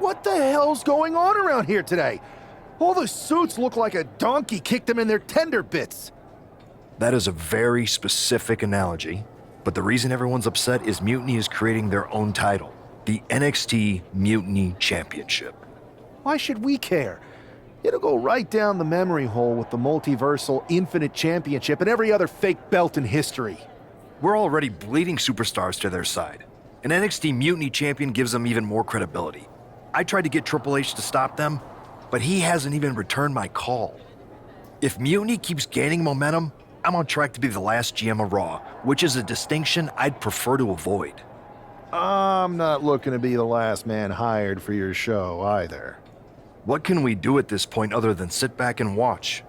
What the hell's going on around here today? All the suits look like a donkey kicked them in their tender bits. That is a very specific analogy, but the reason everyone's upset is Mutiny is creating their own title, the NXT Mutiny Championship. Why should we care? It'll go right down the memory hole with the Multiversal Infinite Championship and every other fake belt in history. We're already bleeding superstars to their side. An NXT Mutiny champion gives them even more credibility. I tried to get Triple H to stop them, but he hasn't even returned my call. If Mutiny keeps gaining momentum, I'm on track to be the last GM of Raw, which is a distinction I'd prefer to avoid. I'm not looking to be the last man hired for your show either. What can we do at this point other than sit back and watch?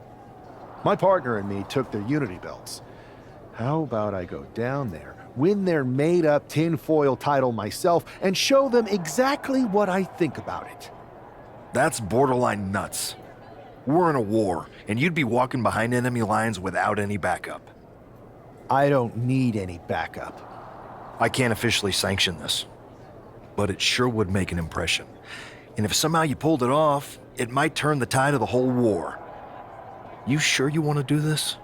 My partner and me took their Unity belts. How about I go down there, win their made-up tinfoil title myself, and show them exactly what I think about it? That's borderline nuts. We're in a war, and you'd be walking behind enemy lines without any backup. I don't need any backup. I can't officially sanction this, but it sure would make an impression. And if somehow you pulled it off, it might turn the tide of the whole war. You sure you want to do this?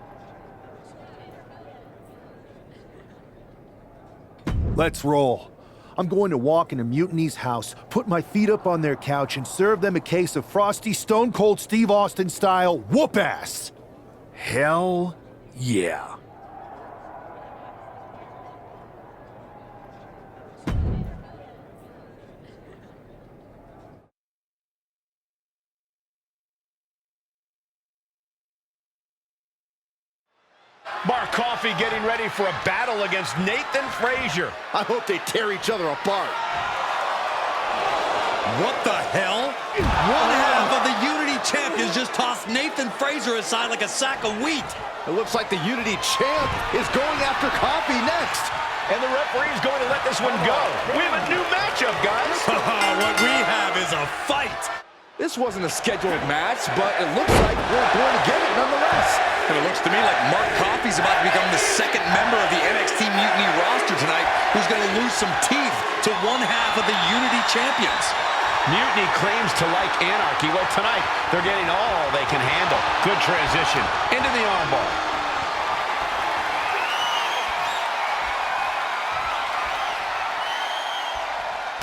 Let's roll. I'm going to walk into Mutiny's house, put my feet up on their couch, and serve them a case of frosty Stone Cold Steve Austin style whoop-ass. Hell yeah. Mark Coffey getting ready for a battle against Nathan Frazier. I hope they tear each other apart. What the hell? One half of the Unity champions just tossed Nathan Frazier aside like a sack of wheat. It looks like the Unity champ is going after Coffey next. And the referee's going to let this one go. We have a new matchup, guys. What we have is a fight. This wasn't a scheduled match, but it looks like we're going to get it nonetheless. And it looks to me like Mark Coffey's about to become the second member of the NXT Mutiny roster tonight who's going to lose some teeth to one half of the Unity champions. Mutiny claims to like anarchy. Well, tonight, they're getting all they can handle. Good transition into the armbar.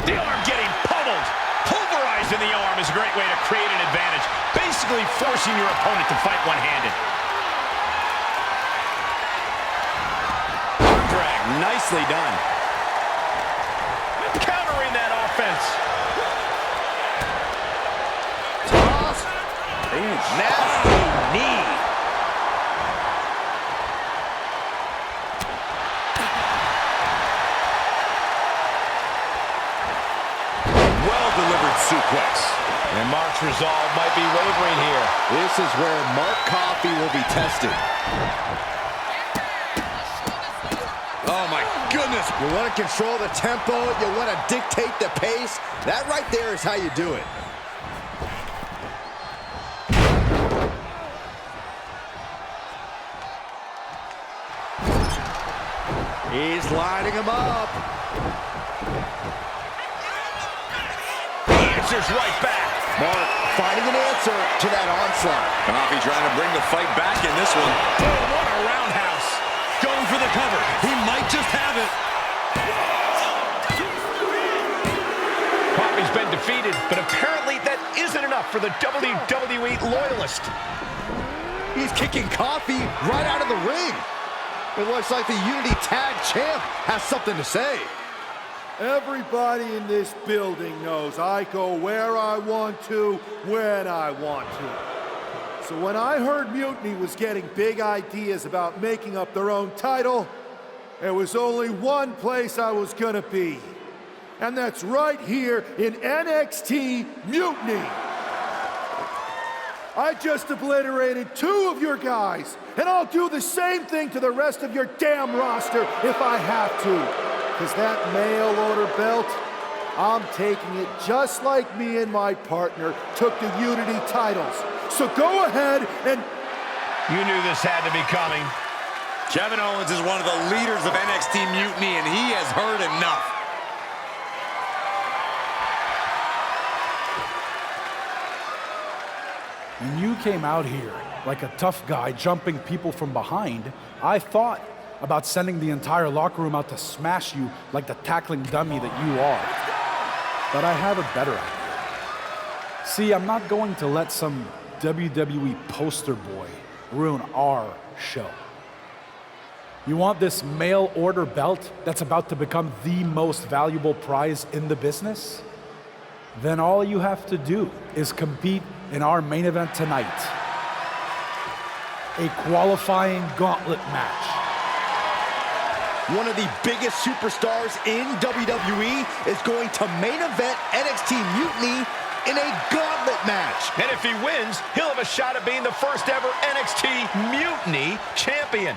The arm getting pummeled. Pulverized in the arm is a great way to create an advantage. Basically forcing your opponent to fight one-handed. Arm drag, nicely done. Countering that offense. Toss. Nasty knee. Well-delivered suplex. And Mark's resolve might be wavering here. This is where Mark Coffey will be tested. Oh my goodness. You want to control the tempo, you want to dictate the pace. That right there is how you do it. He's lining him up. He answers right back. Mark finding an answer to that onslaught. Coffey trying to bring the fight back in this one. Oh, what a roundhouse. Going for the cover. He might just have it. Coffey's been defeated, but apparently that isn't enough for the WWE loyalist. He's kicking Coffey right out of the ring. It looks like the Unity Tag Champ has something to say. Everybody in this building knows I go where I want to, when I want to. So when I heard Mutiny was getting big ideas about making up their own title, there was only one place I was gonna be. And that's right here in NXT Mutiny. I just obliterated 2 of your guys, and I'll do the same thing to the rest of your damn roster if I have to. Because that mail order belt, I'm taking it just like me and my partner took the Unity titles. So go ahead and... You knew this had to be coming. Kevin Owens is one of the leaders of NXT Mutiny, and he has heard enough. When you came out here like a tough guy jumping people from behind, I thought about sending the entire locker room out to smash you like the tackling dummy that you are. But I have a better idea. See, I'm not going to let some WWE poster boy ruin our show. You want this mail order belt that's about to become the most valuable prize in the business? Then all you have to do is compete in our main event tonight. A qualifying gauntlet match. One of the biggest superstars in WWE is going to main event NXT Mutiny in a gauntlet match. And if he wins, he'll have a shot at being the first ever NXT Mutiny champion.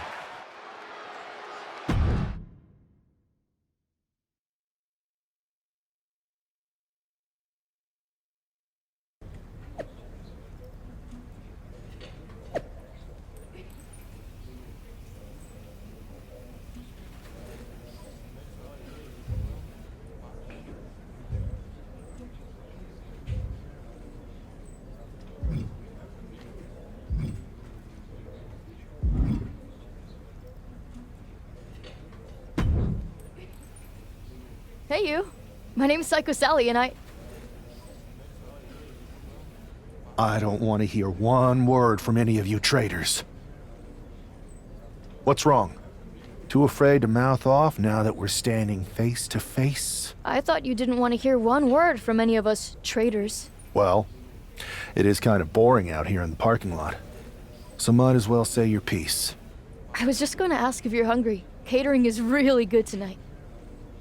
Hey, you. My name's Psycho Sally, and I don't want to hear one word from any of you traitors. What's wrong? Too afraid to mouth off now that we're standing face to face? I thought you didn't want to hear one word from any of us traitors. Well, it is kind of boring out here in the parking lot. So might as well say your piece. I was just going to ask if you're hungry. Catering is really good tonight.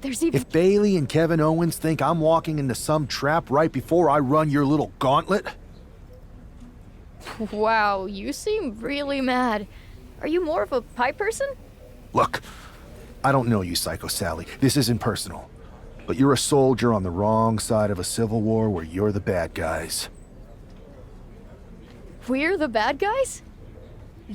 There's even... If Bailey and Kevin Owens think I'm walking into some trap right before I run your little gauntlet... Wow, you seem really mad. Are you more of a pie person? Look, I don't know you, Psycho Sally. This isn't personal. But you're a soldier on the wrong side of a civil war where you're the bad guys. We're the bad guys?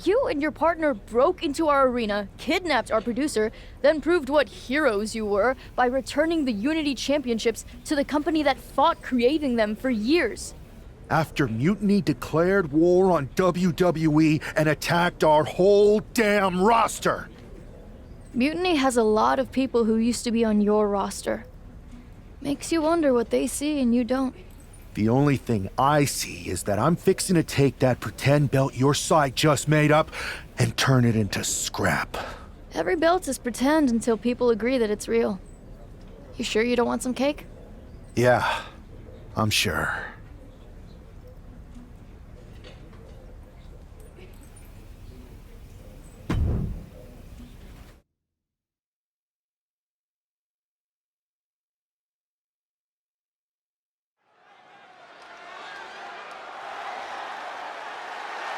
You and your partner broke into our arena, kidnapped our producer, then proved what heroes you were by returning the Unity Championships to the company that fought creating them for years. After Mutiny declared war on WWE and attacked our whole damn roster. Mutiny has a lot of people who used to be on your roster. Makes you wonder what they see and you don't. The only thing I see is that I'm fixing to take that pretend belt your side just made up and turn it into scrap. Every belt is pretend until people agree that it's real. You sure you don't want some cake? Yeah, I'm sure.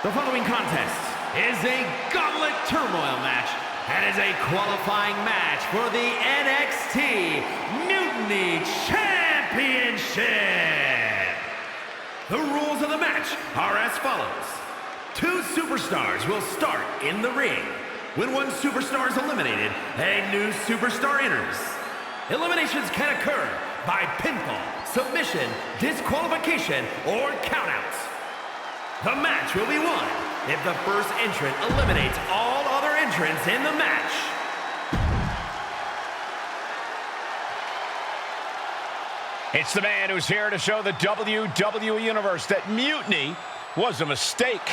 The following contest is a gauntlet turmoil match and is a qualifying match for the NXT Mutiny Championship. The rules of the match are as follows. 2 superstars will start in the ring. When one superstar is eliminated, a new superstar enters. Eliminations can occur by pinfall, submission, disqualification, or countouts. The match will be won if the first entrant eliminates all other entrants in the match. It's the man who's here to show the WWE Universe that Mutiny was a mistake.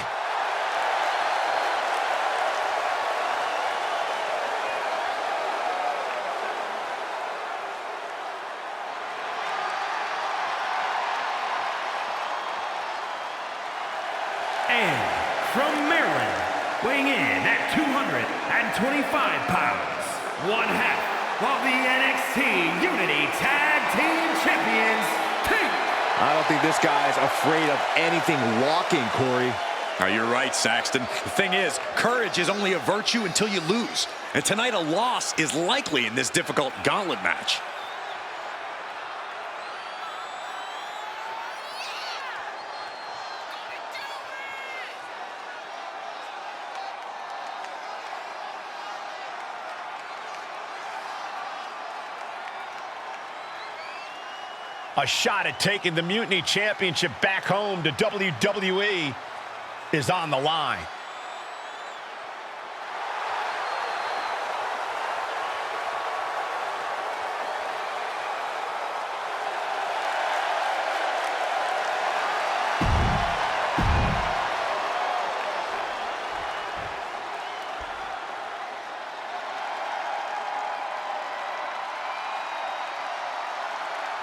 And from Maryland, weighing in at 225 pounds, one half of the NXT Unity Tag Team Champions, T. I don't think this guy's afraid of anything walking, Corey. Oh, you're right, Saxton. The thing is, courage is only a virtue until you lose. And tonight, a loss is likely in this difficult gauntlet match. A shot at taking the Mutiny Championship back home to WWE. is on the line.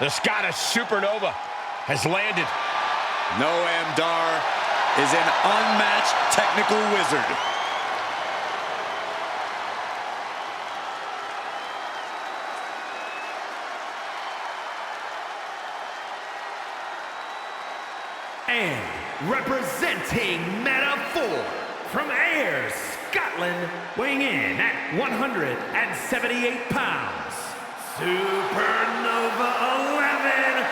The Scottish Supernova has landed. Noam Dar is an unmatched technical wizard. And representing Meta 4 from Ayr, Scotland, weighing in at 178 pounds, Supernova 11,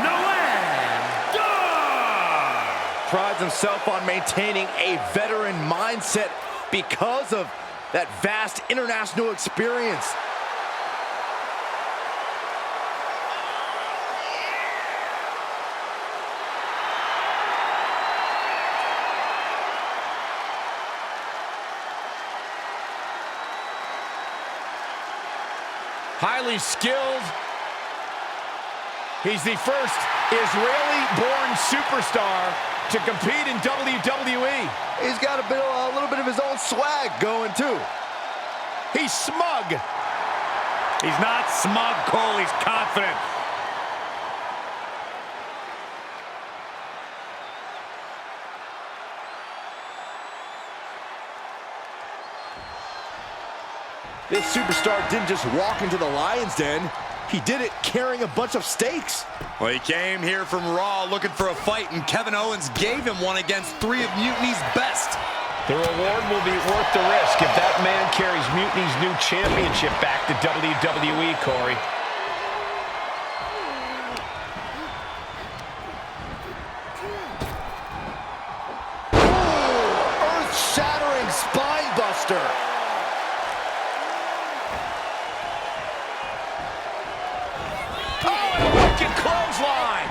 Noam Dar! Prides himself on maintaining a veteran mindset because of that vast international experience. Highly skilled. He's the first Israeli-born superstar to compete in WWE. He's got a little bit of his own swag going too. He's smug. He's not smug, Cole. He's confident. This superstar didn't just walk into the Lion's Den. He did it carrying a bunch of stakes. Well, he came here from Raw looking for a fight, and Kevin Owens gave him one against 3 of Mutiny's best. The reward will be worth the risk if that man carries Mutiny's new championship back to WWE, Corey. Earth-shattering spine buster. Clothesline.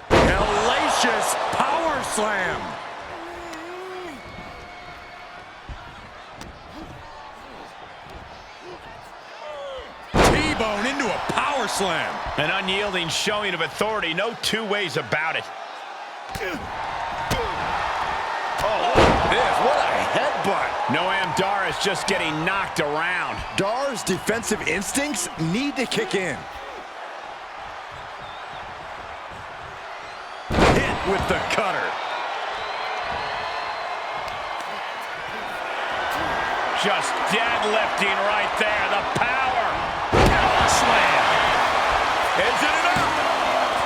Hellacious power slam. T-bone into a power slam. An unyielding showing of authority. No two ways about it. Oh, look at this. What a headbutt. Noam Dar is just getting knocked around. Dar's defensive instincts need to kick in. Hit with the cutter. Just deadlifting right there. The power. Slam. Is it enough?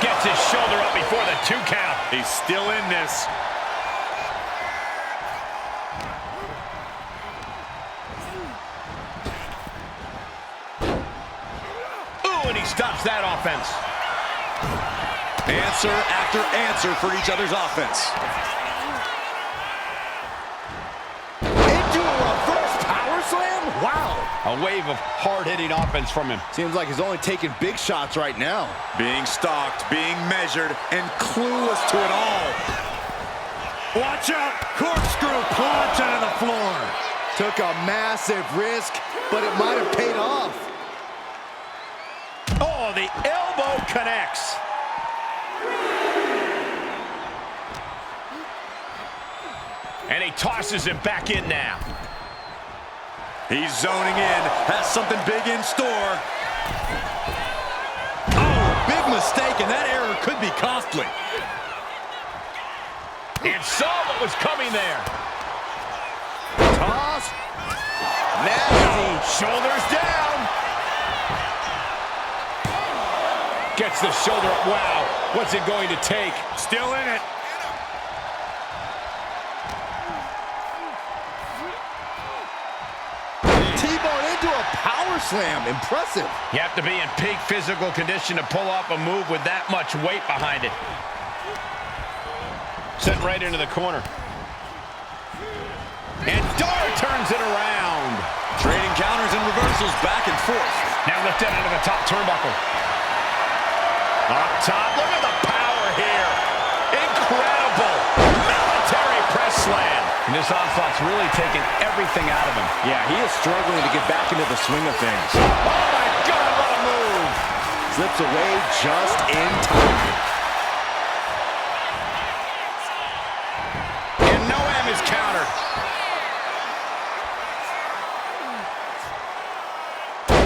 Gets his shoulder up before the 2 count. He's still in this. Ooh, and he stops that offense. Answer after answer for each other's offense. Into a reverse power slam? Wow. A wave of hard-hitting offense from him. Seems like he's only taking big shots right now. Being stalked, being measured, and clueless to it all. Watch out! Corkscrew plunge into the floor. Took a massive risk, but it might have paid off. Oh, the elbow connects. And he tosses him back in now. He's zoning in, has something big in store. Oh, big mistake, and that error could be costly. And saw what was coming there. Toss. Nasty. Shoulders down. Gets the shoulder up. Wow, what's it going to take? Still in it. T-bone into a power slam. Impressive. You have to be in peak physical condition to pull off a move with that much weight behind it. Sent right into the corner. And Dar turns it around. Trading counters and reversals back and forth. Now lifted into the top turnbuckle. Up top, look at the power here. Incredible. Military press slam. And this onslaught's really taken everything out of him. Yeah, he is struggling to get back into the swing of things. Oh my God, what a move. Slips away just in time. And Noam is countered.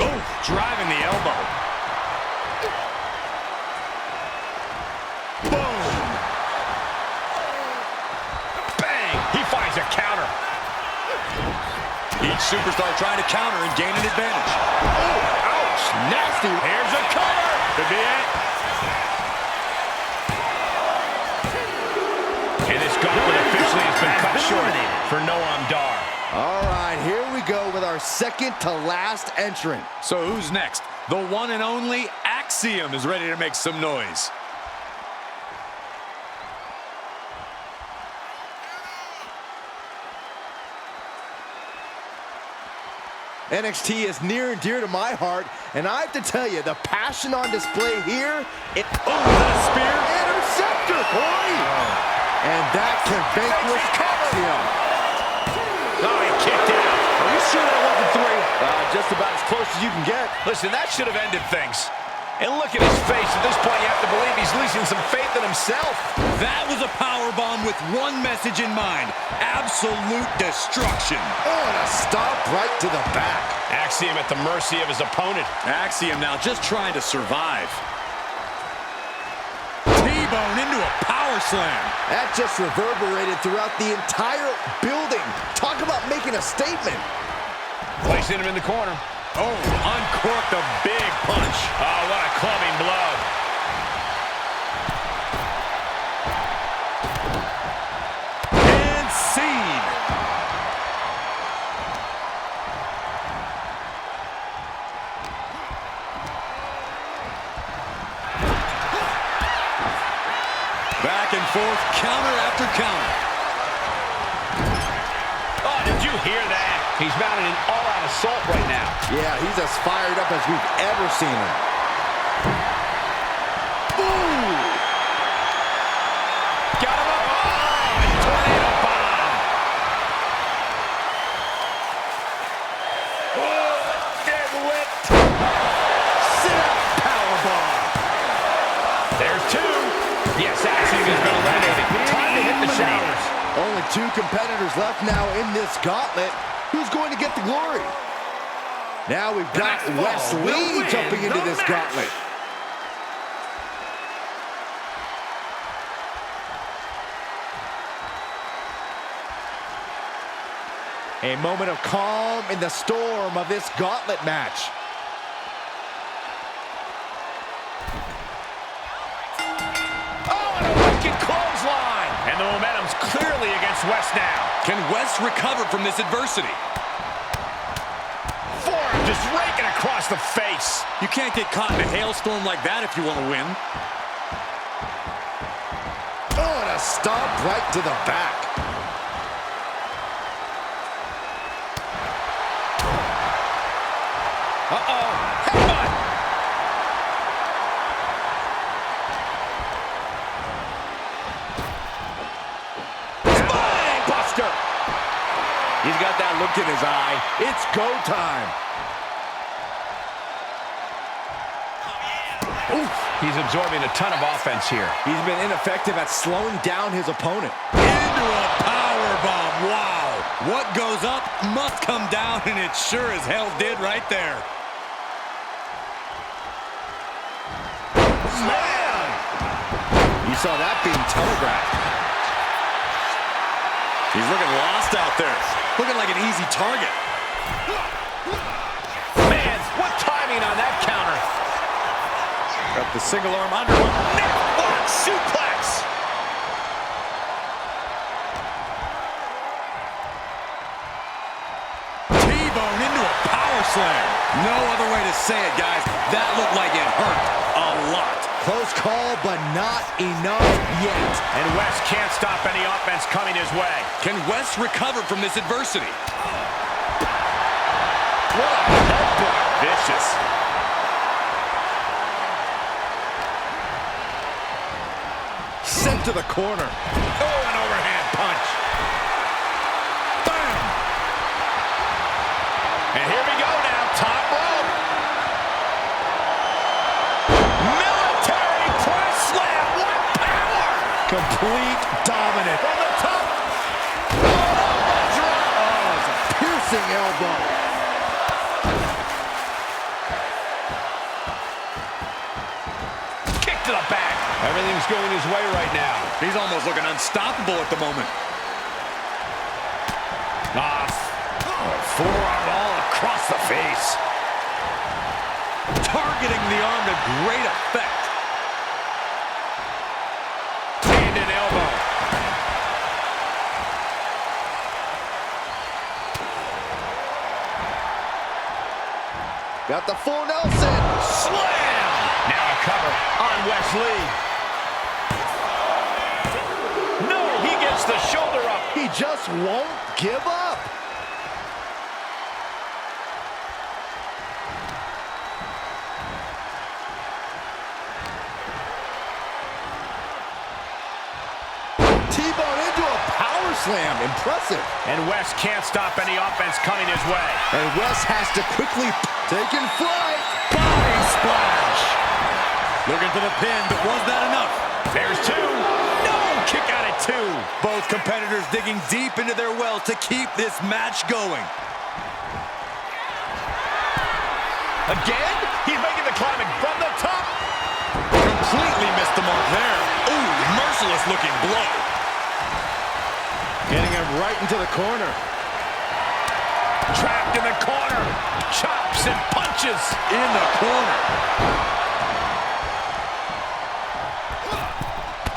Oh, driving the elbow. Boom. Bang. He finds a counter. Each superstar trying to counter and gain an advantage. Oh, ouch. Nasty. Here's a cover. Could be it. And this gauntlet officially has been cut short for Noam Dar. All right, here we go with our second to last entrant. So who's next? The one and only Axiom is ready to make some noise. NXT is near and dear to my heart, and I have to tell you, the passion on display here, Oh, is that a spear? interceptor, Corey! And that can vanquish Axiom. Oh, he kicked out. Are you sure that wasn't three? Just about as close as you can get. Listen, that should have ended things. And look at his face. At this point, you have to believe he's losing some faith in himself. That was a powerbomb with one message in mind. Absolute destruction. Oh, and a stop right to the back. Axiom at the mercy of his opponent. Axiom now just trying to survive. T-bone into a power slam. That just reverberated throughout the entire building. Talk about making a statement. Placing him in the corner. Oh, uncorked a big punch. Oh, what a clubbing blow. And scene. Back and forth, counter after counter. Oh, did you hear that? He's mounting an all-out assault right now. Yeah, he's as fired up as we've ever seen him. Boom! Got him up. Oh, and tornado bomb. Oh, dead whipped. Sit-up powerbomb. There's two. Yes, Axiom has been eliminated. Time to hit the showers. Only two competitors left now in this gauntlet. Who's going to get the glory? Now we've got Wes Lee jumping into this gauntlet. A moment of calm in the storm of this gauntlet match. Oh, and a wicked clothesline. And the momentum's clearly against Wes now. Can Wes recover from this adversity? Forearm just raking across the face. You can't get caught in a hailstorm like that if you want to win. Oh, and a stomp right to the back. Uh-oh. Headbutt. Spine buster. He's got that look in his eye. It's go time. Oof. He's absorbing a ton of offense here. He's been ineffective at slowing down his opponent. Into a powerbomb. Wow. What goes up must come down, and it sure as hell did right there. Slam! You saw that being telegraphed. He's looking lost out there. Looking like an easy target. Man, what timing on that counter. Got the single arm under him. Neckblock suplex. T-bone into a power slam. No other way to say it, guys. That looked like it hurt a lot. Close call, but not enough yet. And West can't stop any offense coming his way. Can West recover from this adversity? What a headbutt. Vicious. Sent to the corner. Oh, an overhand punch. Bam! And here we go now, top rope. Military press slam. What power! Complete dominant. From the top. Oh, it's a piercing elbow. Kick to the back. Everything's going his way right now. He's almost looking unstoppable at the moment. Forearm all across the face. Targeting the arm to great effect. Hand and elbow. Got the full Nelson. Slam! Now a cover on Wesley. No, he gets the shoulder up. He just won't give up. T-bone into a power slam. Impressive. And West can't stop any offense coming his way. And West has to quickly take in flight. Body splash. Looking for the pin, but was that enough? There's two. No, kick out at two. Both competitors digging deep into their well to keep this match going. Again? He's making the climbing from the top. Completely missed the mark there. Ooh, merciless looking blow. Getting him right into the corner. Trapped in the corner. Chops and punches. In the corner.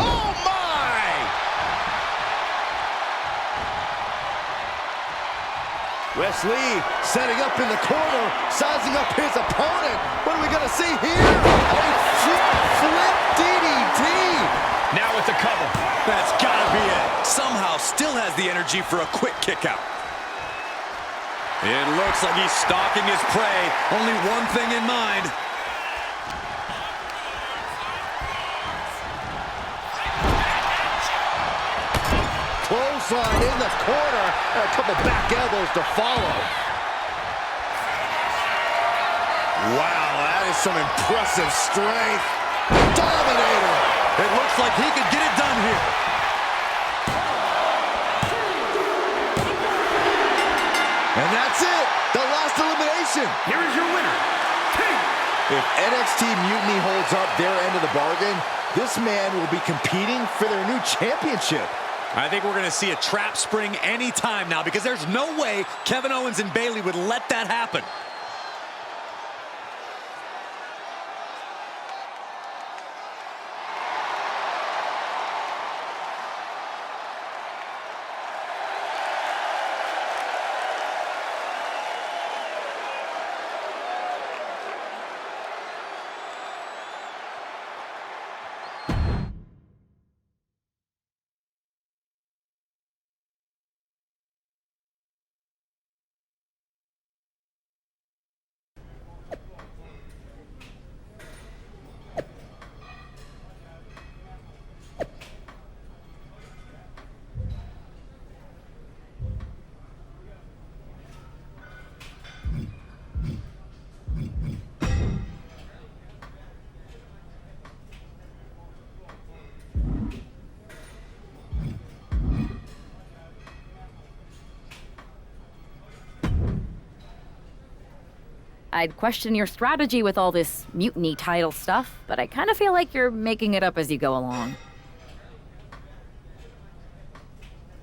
Oh, my! Wesley setting up in the corner, sizing up his opponent. What are we going to see here? A flip DDT. Now with the cover. That's gotta be it. Somehow still has the energy for a quick kick out. It looks like he's stalking his prey. Only one thing in mind. Clothesline in the corner, and a couple back elbows to follow. Wow, that is some impressive strength. Dominator. It looks like he could get it done here. And that's it, the last elimination. Here is your winner, If NXT Mutiny holds up their end of the bargain, this man will be competing for their new championship. I think we're going to see a trap spring any time now because there's no way Kevin Owens and Bayley would let that happen. I'd question your strategy with all this mutiny title stuff, but I kind of feel like you're making it up as you go along.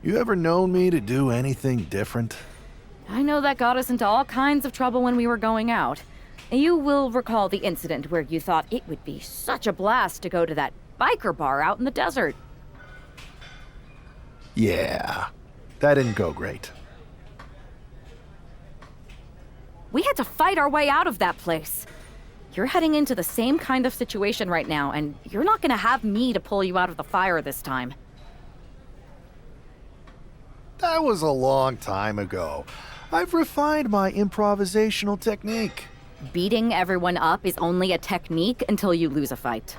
You ever known me to do anything different? I know that got us into all kinds of trouble when we were going out. You will recall the incident where you thought it would be such a blast to go to that biker bar out in the desert. Yeah, that didn't go great. We had to fight our way out of that place. You're heading into the same kind of situation right now, and you're not gonna have me to pull you out of the fire this time. That was a long time ago. I've refined my improvisational technique. Beating everyone up is only a technique until you lose a fight.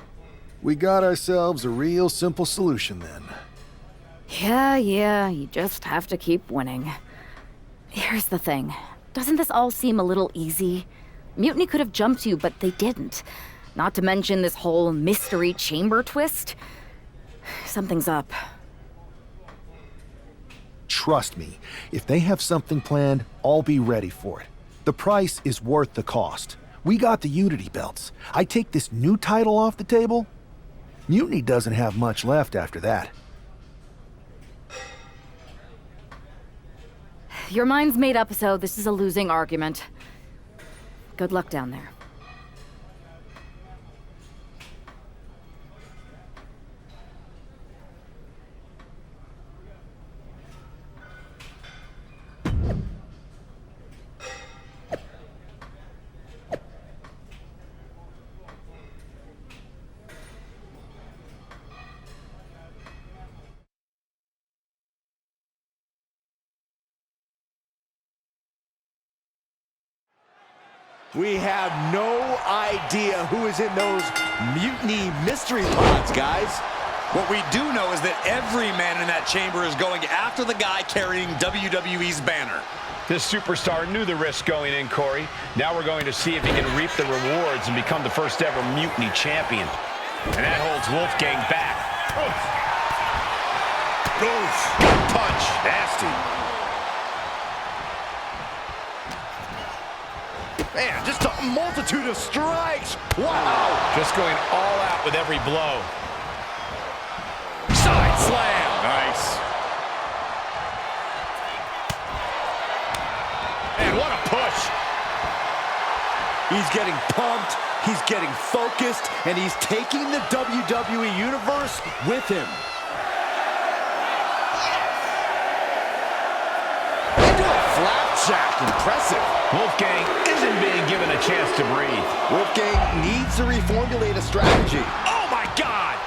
We got ourselves a real simple solution then. Yeah, you just have to keep winning. Here's the thing. Doesn't this all seem a little easy? Mutiny could have jumped you, but they didn't. Not to mention this whole mystery chamber twist. Something's up. Trust me, if they have something planned, I'll be ready for it. The price is worth the cost. We got the Unity belts. I take this new title off the table, Mutiny doesn't have much left after that. Your mind's made up, so this is a losing argument. Good luck down there. We have no idea who is in those Mutiny mystery pods, guys. What we do know is that every man in that chamber is going after the guy carrying WWE's banner. This superstar knew the risk going in, Corey. Now we're going to see if he can reap the rewards and become the first ever Mutiny champion. And that holds Wolfgang back. Oof. Oof. Punch. Nasty. Man, just a multitude of strikes. Wow. Just going all out with every blow. Side slam. Nice. And what a push. He's getting pumped, he's getting focused, and he's taking the WWE Universe with him. Into a flapjack. Impressive. Wolfgang isn't being given a chance to breathe. Wolfgang needs to reformulate a strategy. Oh, my God.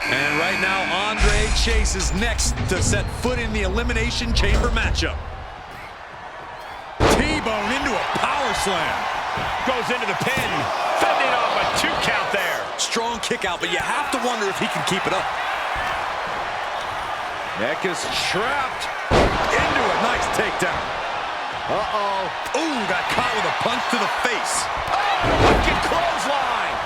And right now, Andre Chase is next to set foot in the Elimination Chamber matchup. T-bone into a power slam. Goes into the pin. Fending off a 2 count there. Strong kick out, but you have to wonder if he can keep it up. Neck is trapped. Into a nice takedown. Uh-oh. Ooh, got caught with a punch to the face. Wicked clothesline.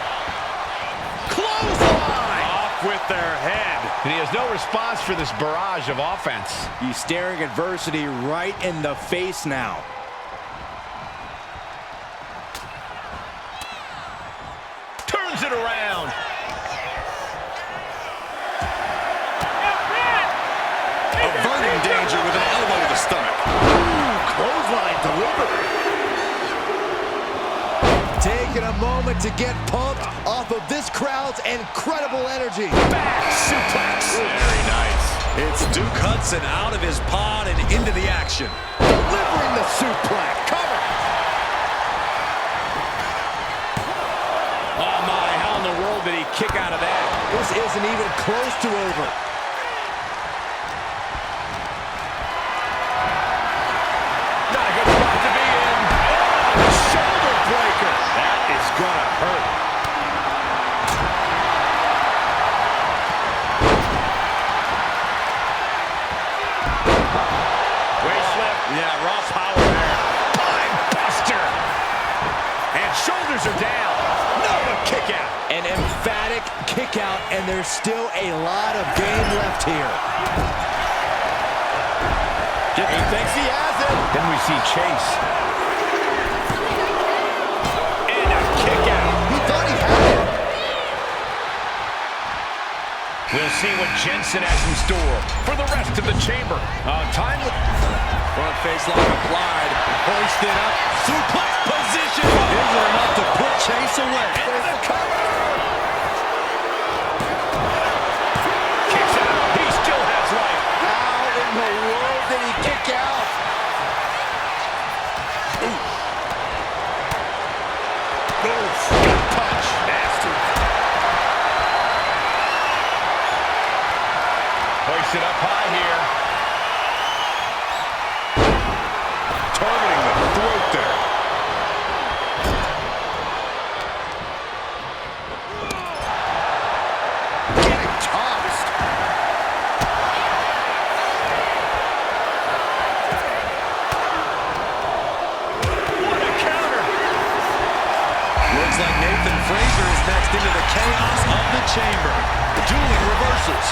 Clothesline. Off with their head. And he has no response for this barrage of offense. He's staring adversity right in the face now. Turns it around. Averting danger with an elbow to the stomach. Clothesline delivered. Taking a moment to get pumped off of this crowd's incredible energy. Back suplex. Very nice. It's Duke Hudson out of his pod and into the action. Delivering the suplex. Cover. Oh my, how in the world did he kick out of that? This isn't even close to over. Gonna hurt. Waist lift. Yeah, raw power there. Pine buster. And shoulders are down. Another kick out. An emphatic kick out, and there's still a lot of game left here. He thinks he has it. Then we see Chase. We'll see what Jensen has in store for the rest of the chamber. Time with front face lock applied. Hoisted up. Suplex position. Is it enough to put Chase away? And the cover. Kicks out. He still has life. How in the world did he kick out? chamber. The dueling reverses.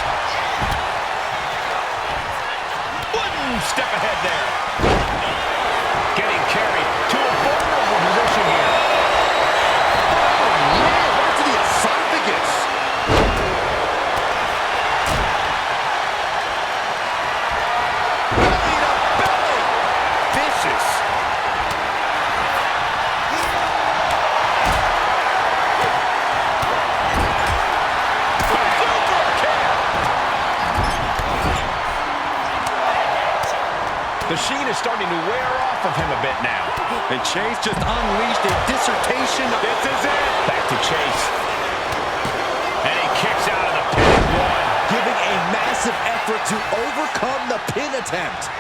One step ahead there. Getting carried to a vulnerable position here. Oh, man, right to the esophagus. Belly to belly. Vicious. The sheen is starting to wear off of him a bit now. And Chase just unleashed a dissertation. This is it. Back to Chase. And he kicks out of the pin at one. Giving a massive effort to overcome the pin attempt.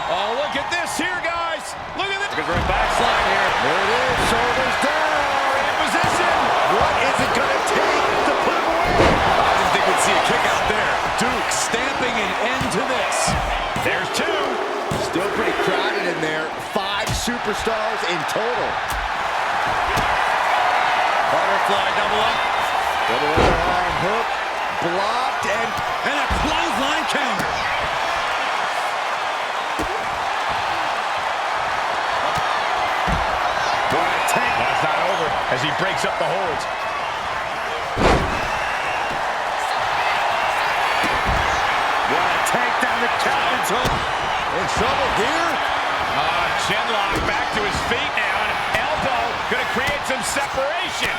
Oh, look at this here, guys. Look at this. Look at the backslide here. There it is, shoulders down. In position. What is it going to take to put him away? I didn't think we'd see a kick out there. Duke stamping an end to this. There's two. Still pretty crowded in there. 5 superstars in total. Butterfly double up. Double underarm hook. Blocked And a clothesline counter. That's not over as he breaks up the holds. what a takedown the captain's hook. In trouble here. Chin lock back to his feet now. And elbow going to create some separation.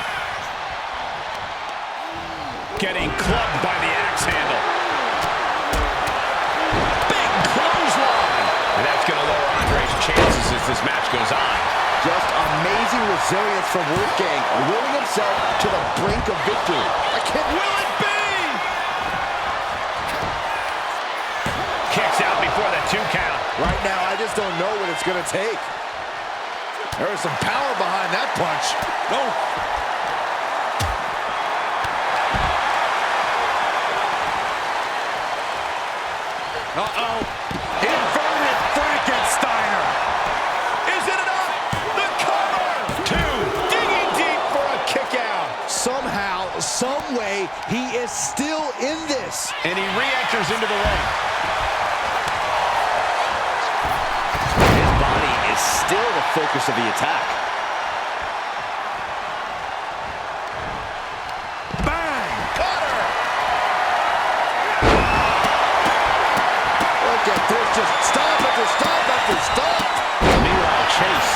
Getting clubbed by the axe handle. Big clothesline. And that's going to lower Andre's chances as this match goes on. Just amazing resilience from Wolfgang, willing himself to the brink of victory. Will it be? Kicks out before the 2 count. Right now, I just don't know what it's going to take. There is some power behind that punch. No. Uh-oh. Inverted Frankensteiner. Is it enough? The cover! 2, digging deep for a kick out. Somehow, some way, he is still in this. And he re-enters into the ring. His body is still the focus of the attack. Bang! Cutter! Look at this, just stop after stop after stop. Meanwhile, Chase.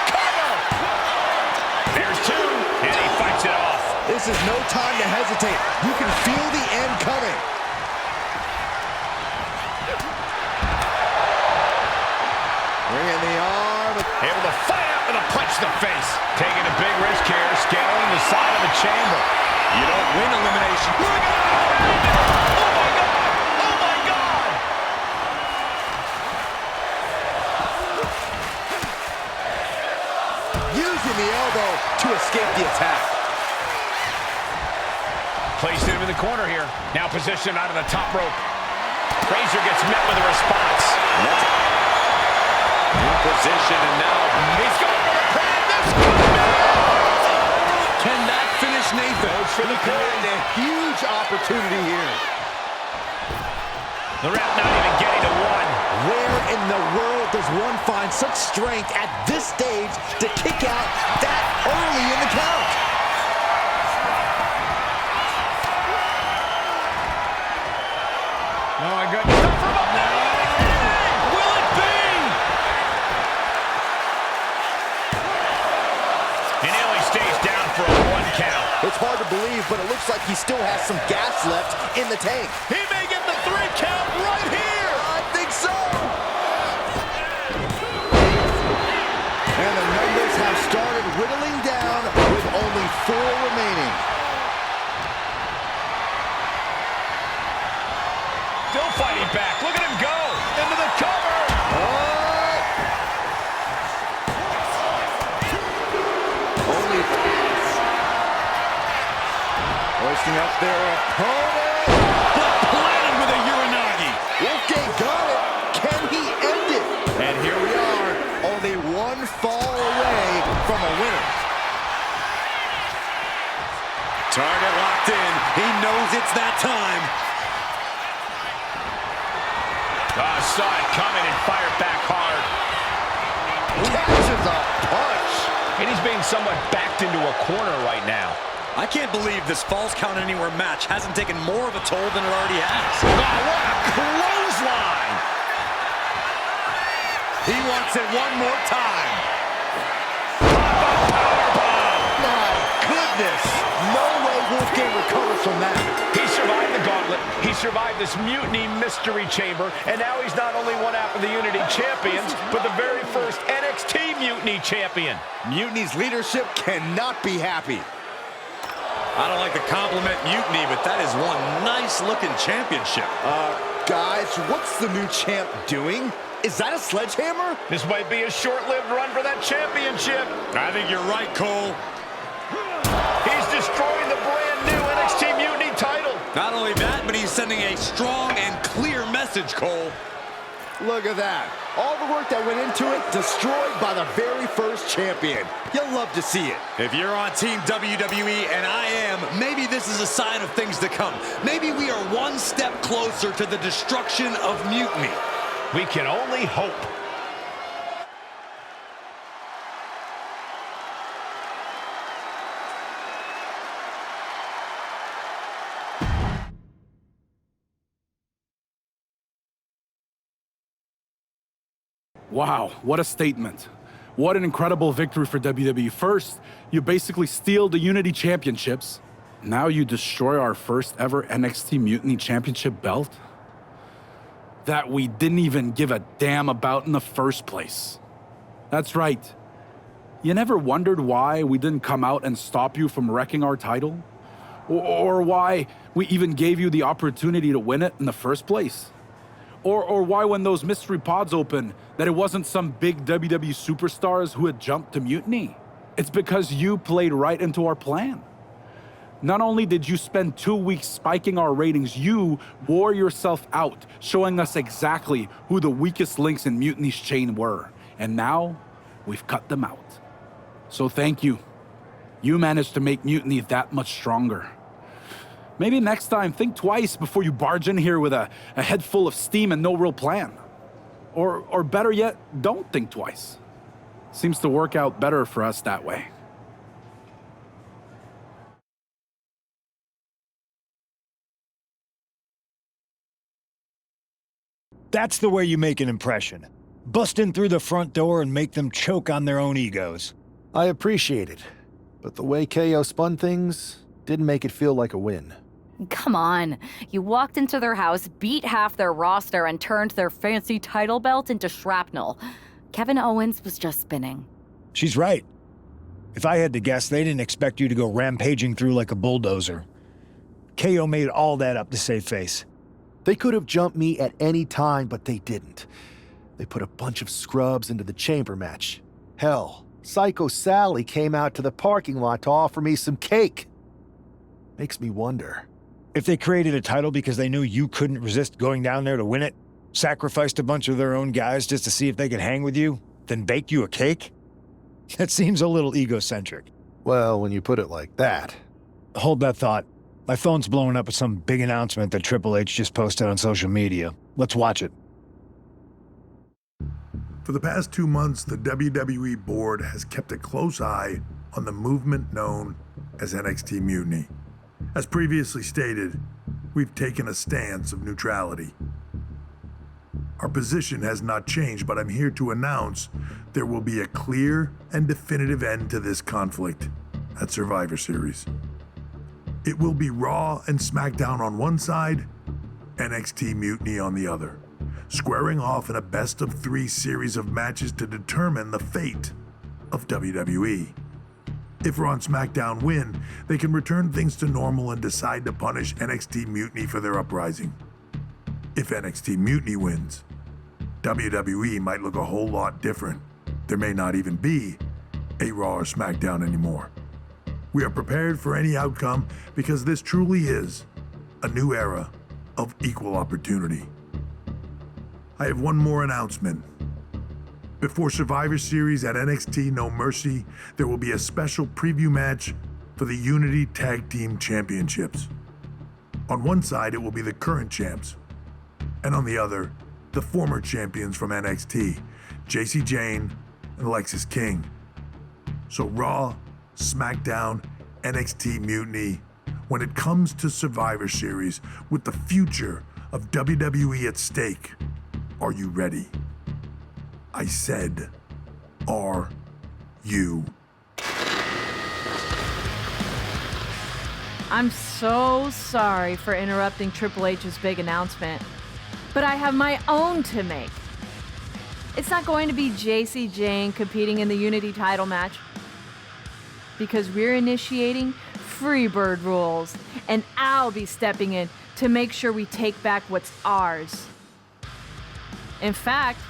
Cover! There's 2, and he fights it off. This is no time to hesitate. You can feel the end coming. Bringing the arm. Able to fight out with a punch to the face. Taking a big risk here, scaling the side of the chamber. You don't win elimination. Look at that! Oh, my God! Oh, my God! Using the elbow to escape the attack. Placed him in the corner here. Now positioned out of the top rope. Frazier gets met with a response. In position, and now He's going for the pin. This could be it. can that finish Nathan? Goes for the pin. A huge opportunity here. The ref not even getting to 1. Where in the world does one find such strength at this stage to kick out that early in the count? Oh, my goodness. Will it be? And he only stays down for a 1 count. It's hard to believe, but it looks like he still has some gas left in the tank. He may get the 3 count right here. I think so. And the numbers have started whittling down with only 4 remaining. Still fighting back. Look at him go. Into the cover. Only hoisting up their opponent. But planted with a Uranagi. Wolfgang got it. Can he end it? And He knows it's that time. Saw it coming and fired back hard. Catches a punch. And he's being somewhat backed into a corner right now. I can't believe this Falls Count Anywhere match hasn't taken more of a toll than it already has. Oh, what a clothesline! He wants it one more time. My goodness. No way Wolfgang recovers from that. He survived the gauntlet. He survived this Mutiny Mystery Chamber. And now he's not only one half of the Unity Champions, but the very first NXT Mutiny Champion. Mutiny's leadership cannot be happy. I don't like to compliment Mutiny, but that is one nice-looking championship. Guys, what's the new champ doing? Is that a sledgehammer? This might be a short-lived run for that championship. I think you're right, Cole. He's destroying the brand new NXT Mutiny title. Not only that, but he's sending a strong and clear message, Cole. Look at that. All the work that went into it, destroyed by the very first champion. You'll love to see it. If you're on Team WWE, and I am, maybe this is a sign of things to come. Maybe we are one step closer to the destruction of Mutiny. We can only hope. Wow, what a statement. What an incredible victory for WWE. First, you basically steal the Unity Championships. Now you destroy our first ever NXT Mutiny Championship belt that we didn't even give a damn about in the first place. That's right. You never wondered why we didn't come out and stop you from wrecking our title? Or why we even gave you the opportunity to win it in the first place? Or why when those mystery pods opened, that it wasn't some big WWE superstars who had jumped to Mutiny? It's because you played right into our plan. Not only did you spend 2 weeks spiking our ratings, you wore yourself out, showing us exactly who the weakest links in Mutiny's chain were. And now, we've cut them out. So thank you. You managed to make Mutiny that much stronger. Maybe next time, think twice before you barge in here with a head full of steam and no real plan. Or better yet, don't think twice. Seems to work out better for us that way. That's the way you make an impression. Bust in through the front door and make them choke on their own egos. I appreciate it, but the way KO spun things didn't make it feel like a win. Come on. You walked into their house, beat half their roster, and turned their fancy title belt into shrapnel. Kevin Owens was just spinning. She's right. If I had to guess, they didn't expect you to go rampaging through like a bulldozer. KO made all that up to save face. They could have jumped me at any time, but they didn't. They put a bunch of scrubs into the chamber match. Hell, Psycho Sally came out to the parking lot to offer me some cake. Makes me wonder. If they created a title because they knew you couldn't resist going down there to win it, sacrificed a bunch of their own guys just to see if they could hang with you, then baked you a cake? That seems a little egocentric. Well, when you put it like that. Hold that thought. My phone's blowing up with some big announcement that Triple H just posted on social media. Let's watch it. For the past 2 months, the WWE board has kept a close eye on the movement known as NXT Mutiny. As previously stated, we've taken a stance of neutrality. Our position has not changed, but I'm here to announce there will be a clear and definitive end to this conflict at Survivor Series. It will be Raw and SmackDown on one side, NXT Mutiny on the other, squaring off in a best-of-3 series of matches to determine the fate of WWE. If Raw and SmackDown win, they can return things to normal and decide to punish NXT Mutiny for their uprising. If NXT Mutiny wins, WWE might look a whole lot different. There may not even be a Raw or SmackDown anymore. We are prepared for any outcome because this truly is a new era of equal opportunity. I have one more announcement. Before Survivor Series at NXT No Mercy, there will be a special preview match for the Unity Tag Team Championships. On one side, it will be the current champs, and on the other, the former champions from NXT, Jacy Jayne and Lexis King. So Raw, SmackDown, NXT Mutiny, when it comes to Survivor Series with the future of WWE at stake, are you ready? I said, are you? I'm so sorry for interrupting Triple H's big announcement, but I have my own to make. It's not going to be Jacy Jayne competing in the Unity title match, because we're initiating Freebird rules, and I'll be stepping in to make sure we take back what's ours. In fact,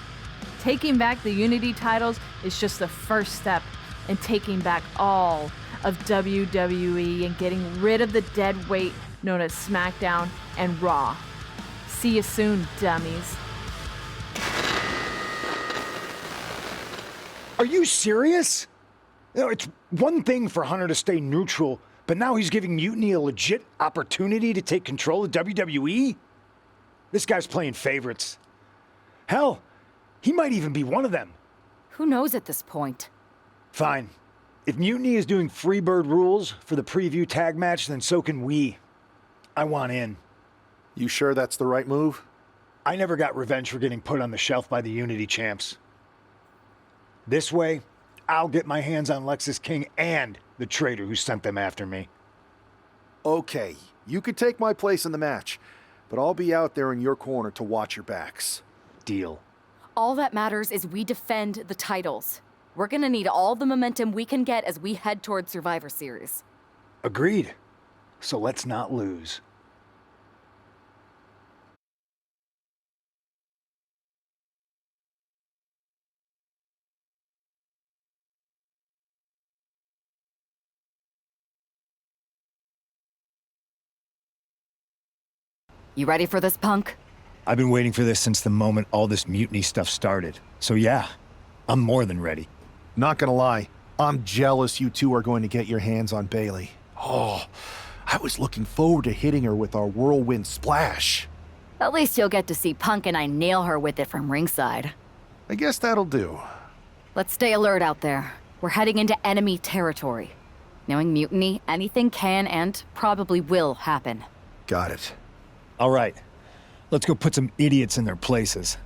taking back the Unity titles is just the first step in taking back all of WWE and getting rid of the dead weight known as SmackDown and Raw. See you soon, dummies. Are you serious? You know, it's one thing for Hunter to stay neutral, but now he's giving Mutiny a legit opportunity to take control of WWE? This guy's playing favorites. Hell, he might even be one of them. Who knows at this point? Fine. If Mutiny is doing Freebird rules for the preview tag match, then so can we. I want in. You sure that's the right move? I never got revenge for getting put on the shelf by the Unity champs. This way, I'll get my hands on Lexis King and the traitor who sent them after me. Okay, you could take my place in the match, but I'll be out there in your corner to watch your backs. Deal. All that matters is we defend the titles. We're gonna need all the momentum we can get as we head toward Survivor Series. Agreed. So let's not lose. You ready for this, Punk? I've been waiting for this since the moment all this mutiny stuff started. So yeah, I'm more than ready. Not gonna lie, I'm jealous you two are going to get your hands on Bayley. Oh, I was looking forward to hitting her with our whirlwind splash. At least you'll get to see Punk and I nail her with it from ringside. I guess that'll do. Let's stay alert out there. We're heading into enemy territory. Knowing Mutiny, anything can and probably will happen. Got it. All right, let's go put some idiots in their places.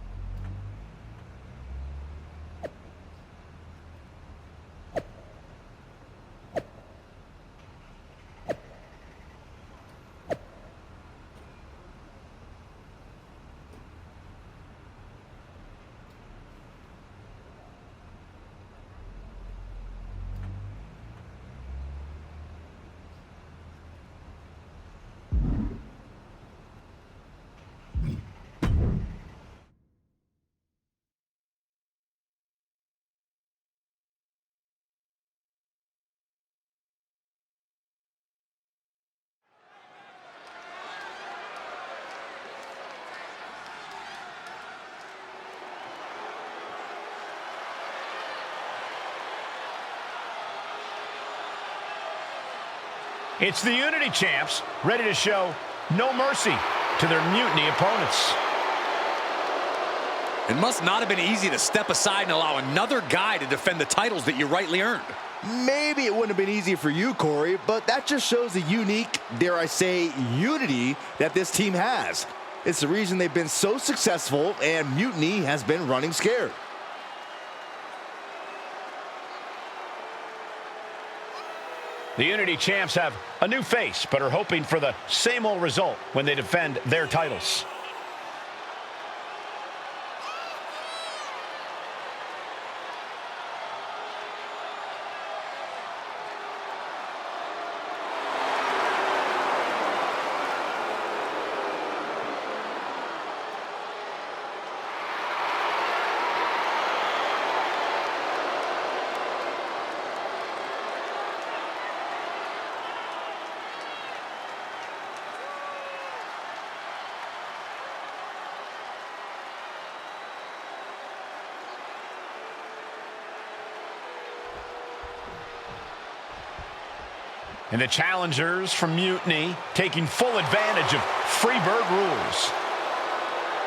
It's the Unity champs, ready to show no mercy to their Mutiny opponents. It must not have been easy to step aside and allow another guy to defend the titles that you rightly earned. Maybe it wouldn't have been easy for you, Corey, but that just shows the unique, dare I say, unity that this team has. It's the reason they've been so successful and Mutiny has been running scared. The Unity champs have a new face, but are hoping for the same old result when they defend their titles. And the challengers from Mutiny taking full advantage of Freebird rules.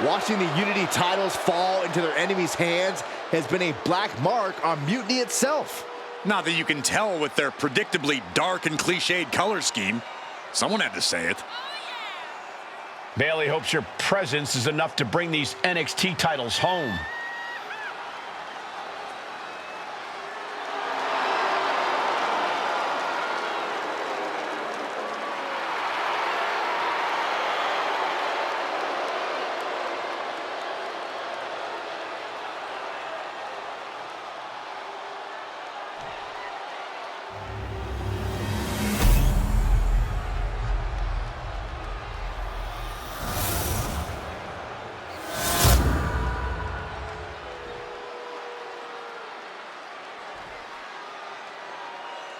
Watching the Unity titles fall into their enemies' hands has been a black mark on Mutiny itself. Not that you can tell with their predictably dark and cliched color scheme. Someone had to say it. Bayley hopes your presence is enough to bring these NXT titles home.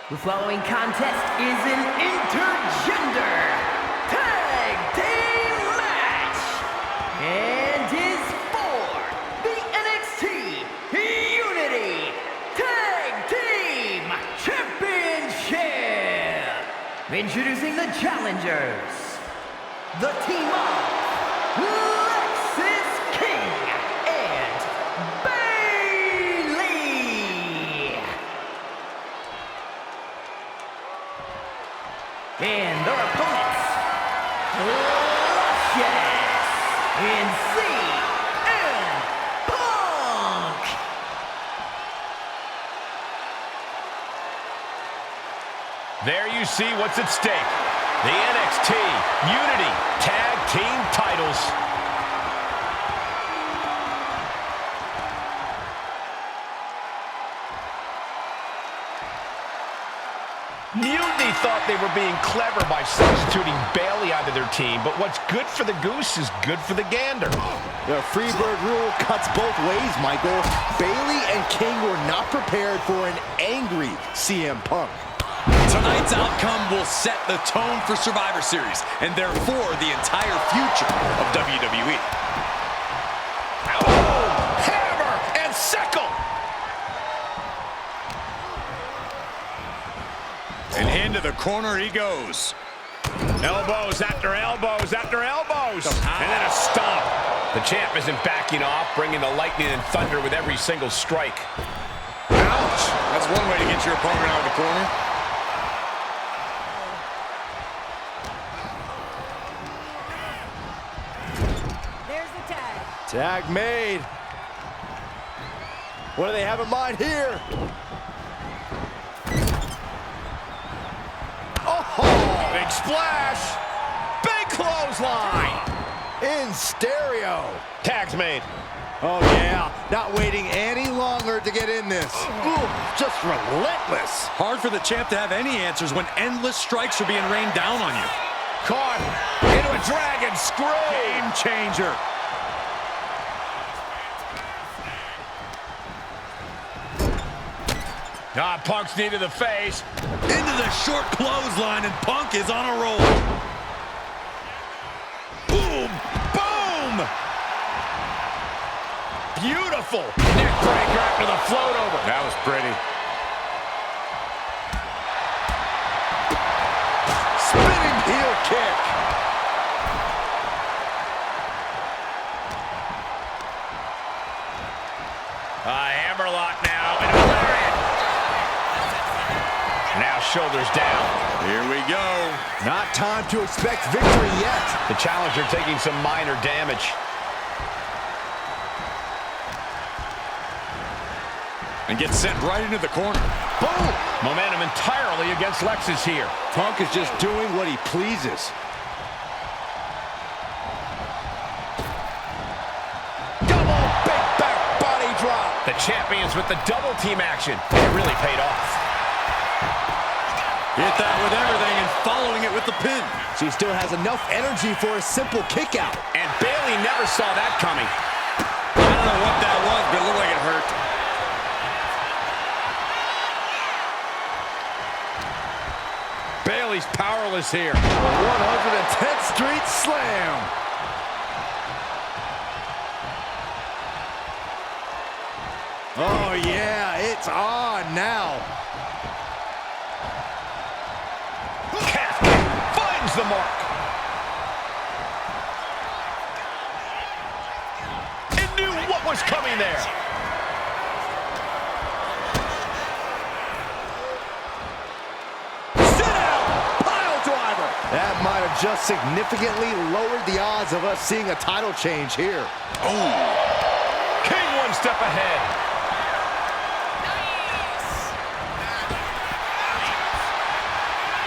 The following contest is an intergender tag team match and is for the NXT Unity Tag Team Championship. Introducing the challengers, the team of Lexis King and Bayley. And their opponents, Luscious and CM Punk. There you see what's at stake. The NXT Unity Tag Team titles. Mutiny thought they were being clever by substituting Bayley out of their team, but what's good for the goose is good for the gander. The Freebird rule cuts both ways, Michael. Bayley and King were not prepared for an angry CM Punk. Tonight's outcome will set the tone for Survivor Series, and therefore the entire future of WWE. Oh, hammer and sickle! And into the corner he goes. Elbows after elbows after elbows. And then a stomp. The champ isn't backing off, bringing the lightning and thunder with every single strike. Ouch! That's one way to get your opponent out of the corner. There's the tag. Tag made. What do they have in mind here? Oh, big splash. Big clothesline. In stereo. Tag's made. Oh, yeah. Not waiting any longer to get in this. Ooh, just relentless. Hard for the champ to have any answers when endless strikes are being rained down on you. Caught into a dragon screw. Game changer. Ah, Punk's knee to the face. Into the short clothesline, and Punk is on a roll. Boom! Boom! Beautiful! Neck breaker after the float over. That was pretty. Spinning heel kick. Hammerlock now, and a lariat. Now shoulders down. Here we go. Not time to expect victory yet. The challenger taking some minor damage. And gets sent right into the corner. Boom! Momentum entirely against Lexis here. Punk is just doing what he pleases. Double big back body drop. The champions with the double team action. It really paid off. Hit that with everything and following it with the pin. She still has enough energy for a simple kick out. And Bayley never saw that coming. I don't know what that was, but it looked like it hurt. Bayley's powerless here. 110th Street Slam. Oh, yeah, it's on now. the mark. And knew what was coming there. Sit out! Pile driver! That might have just significantly lowered the odds of us seeing a title change here. Oh! King one step ahead.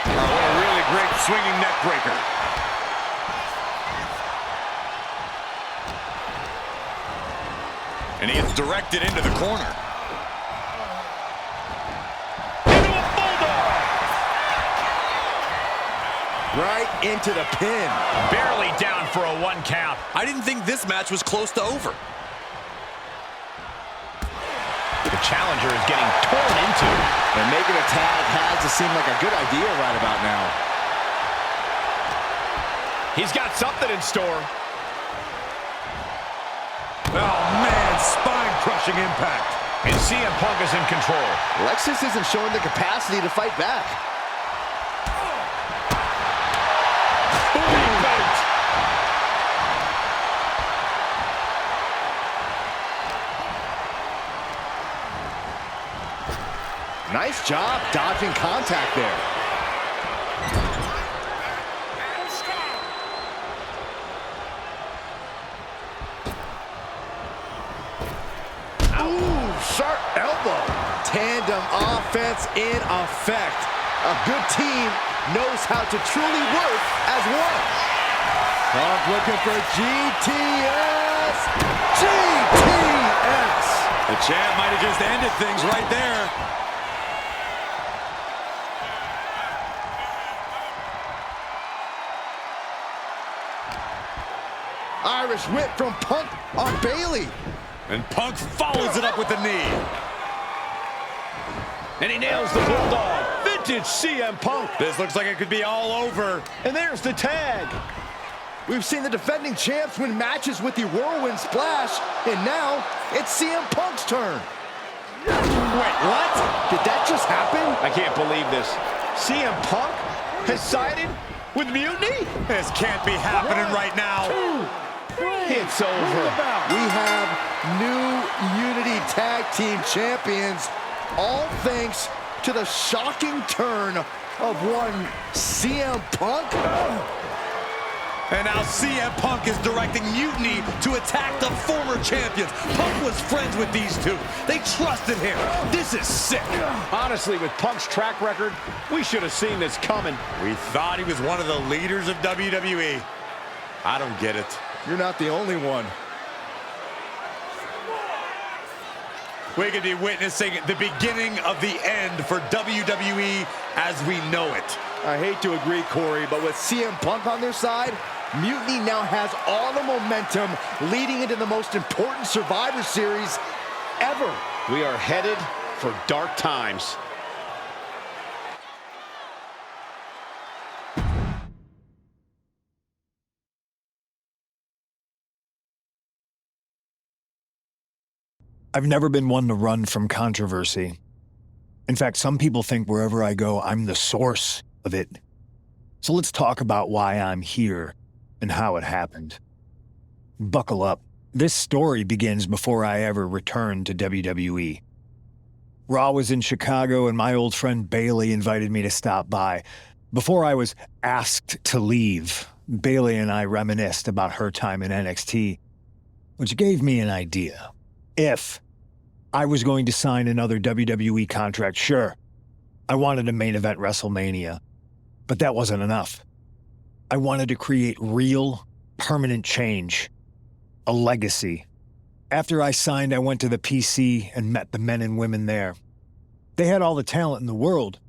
What a really great swinging neck breaker. And he gets directed into the corner. Into a bulldog. Right into the pin. Barely down for a 1 count. I didn't think this match was close to over. The challenger is getting torn into. And making a tag has to seem like a good idea right about now. He's got something in store. Oh, man, spine-crushing impact. And CM Punk is in control. Lexus isn't showing the capacity to fight back. Nice job dodging contact there. Ooh, sharp elbow. Tandem offense in effect. A good team knows how to truly work as one. Punk looking for GTS. GTS. The champ might have just ended things right there. Irish whip from Punk on Bailey. And Punk follows it up with the knee. And he nails the bulldog. Vintage CM Punk. This looks like it could be all over. And there's the tag. We've seen the defending champs win matches with the whirlwind splash, and now it's CM Punk's turn. Wait, what? Did that just happen? I can't believe this. CM Punk has sided with Mutiny? This can't be happening right now. It's over. We have new Unity Tag Team Champions, all thanks to the shocking turn of one CM Punk. And now CM Punk is directing Mutiny to attack the former champions. Punk was friends with these two. They trusted him. This is sick. Honestly, with Punk's track record, we should have seen this coming. We thought he was one of the leaders of WWE. I don't get it. You're not the only one. We could be witnessing the beginning of the end for WWE as we know it. I hate to agree, Corey, but with CM Punk on their side, Mutiny now has all the momentum leading into the most important Survivor Series ever. We are headed for dark times. I've never been one to run from controversy. In fact, some people think wherever I go, I'm the source of it. So let's talk about why I'm here and how it happened. Buckle up. This story begins before I ever returned to WWE. Raw was in Chicago and my old friend Bailey invited me to stop by. Before I was asked to leave, Bailey and I reminisced about her time in NXT, which gave me an idea. If I was going to sign another WWE contract, sure, I wanted a main event WrestleMania, but that wasn't enough. I wanted to create real, permanent change, a legacy. After I signed, I went to the PC and met the men and women there. They had all the talent in the world,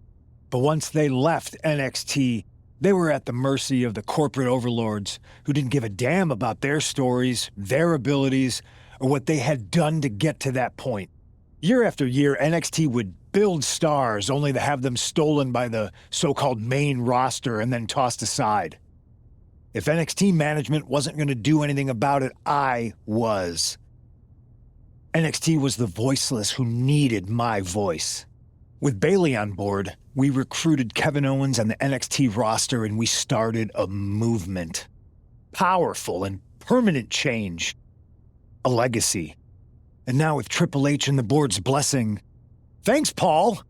but once they left NXT, they were at the mercy of the corporate overlords who didn't give a damn about their stories, their abilities, or what they had done to get to that point. Year after year, NXT would build stars only to have them stolen by the so-called main roster and then tossed aside. If NXT management wasn't going to do anything about it, I was. NXT was the voiceless who needed my voice. With Bailey on board, we recruited Kevin Owens on the NXT roster and we started a movement. Powerful and permanent change. A legacy. And now with Triple H and the board's blessing, thanks, Paul!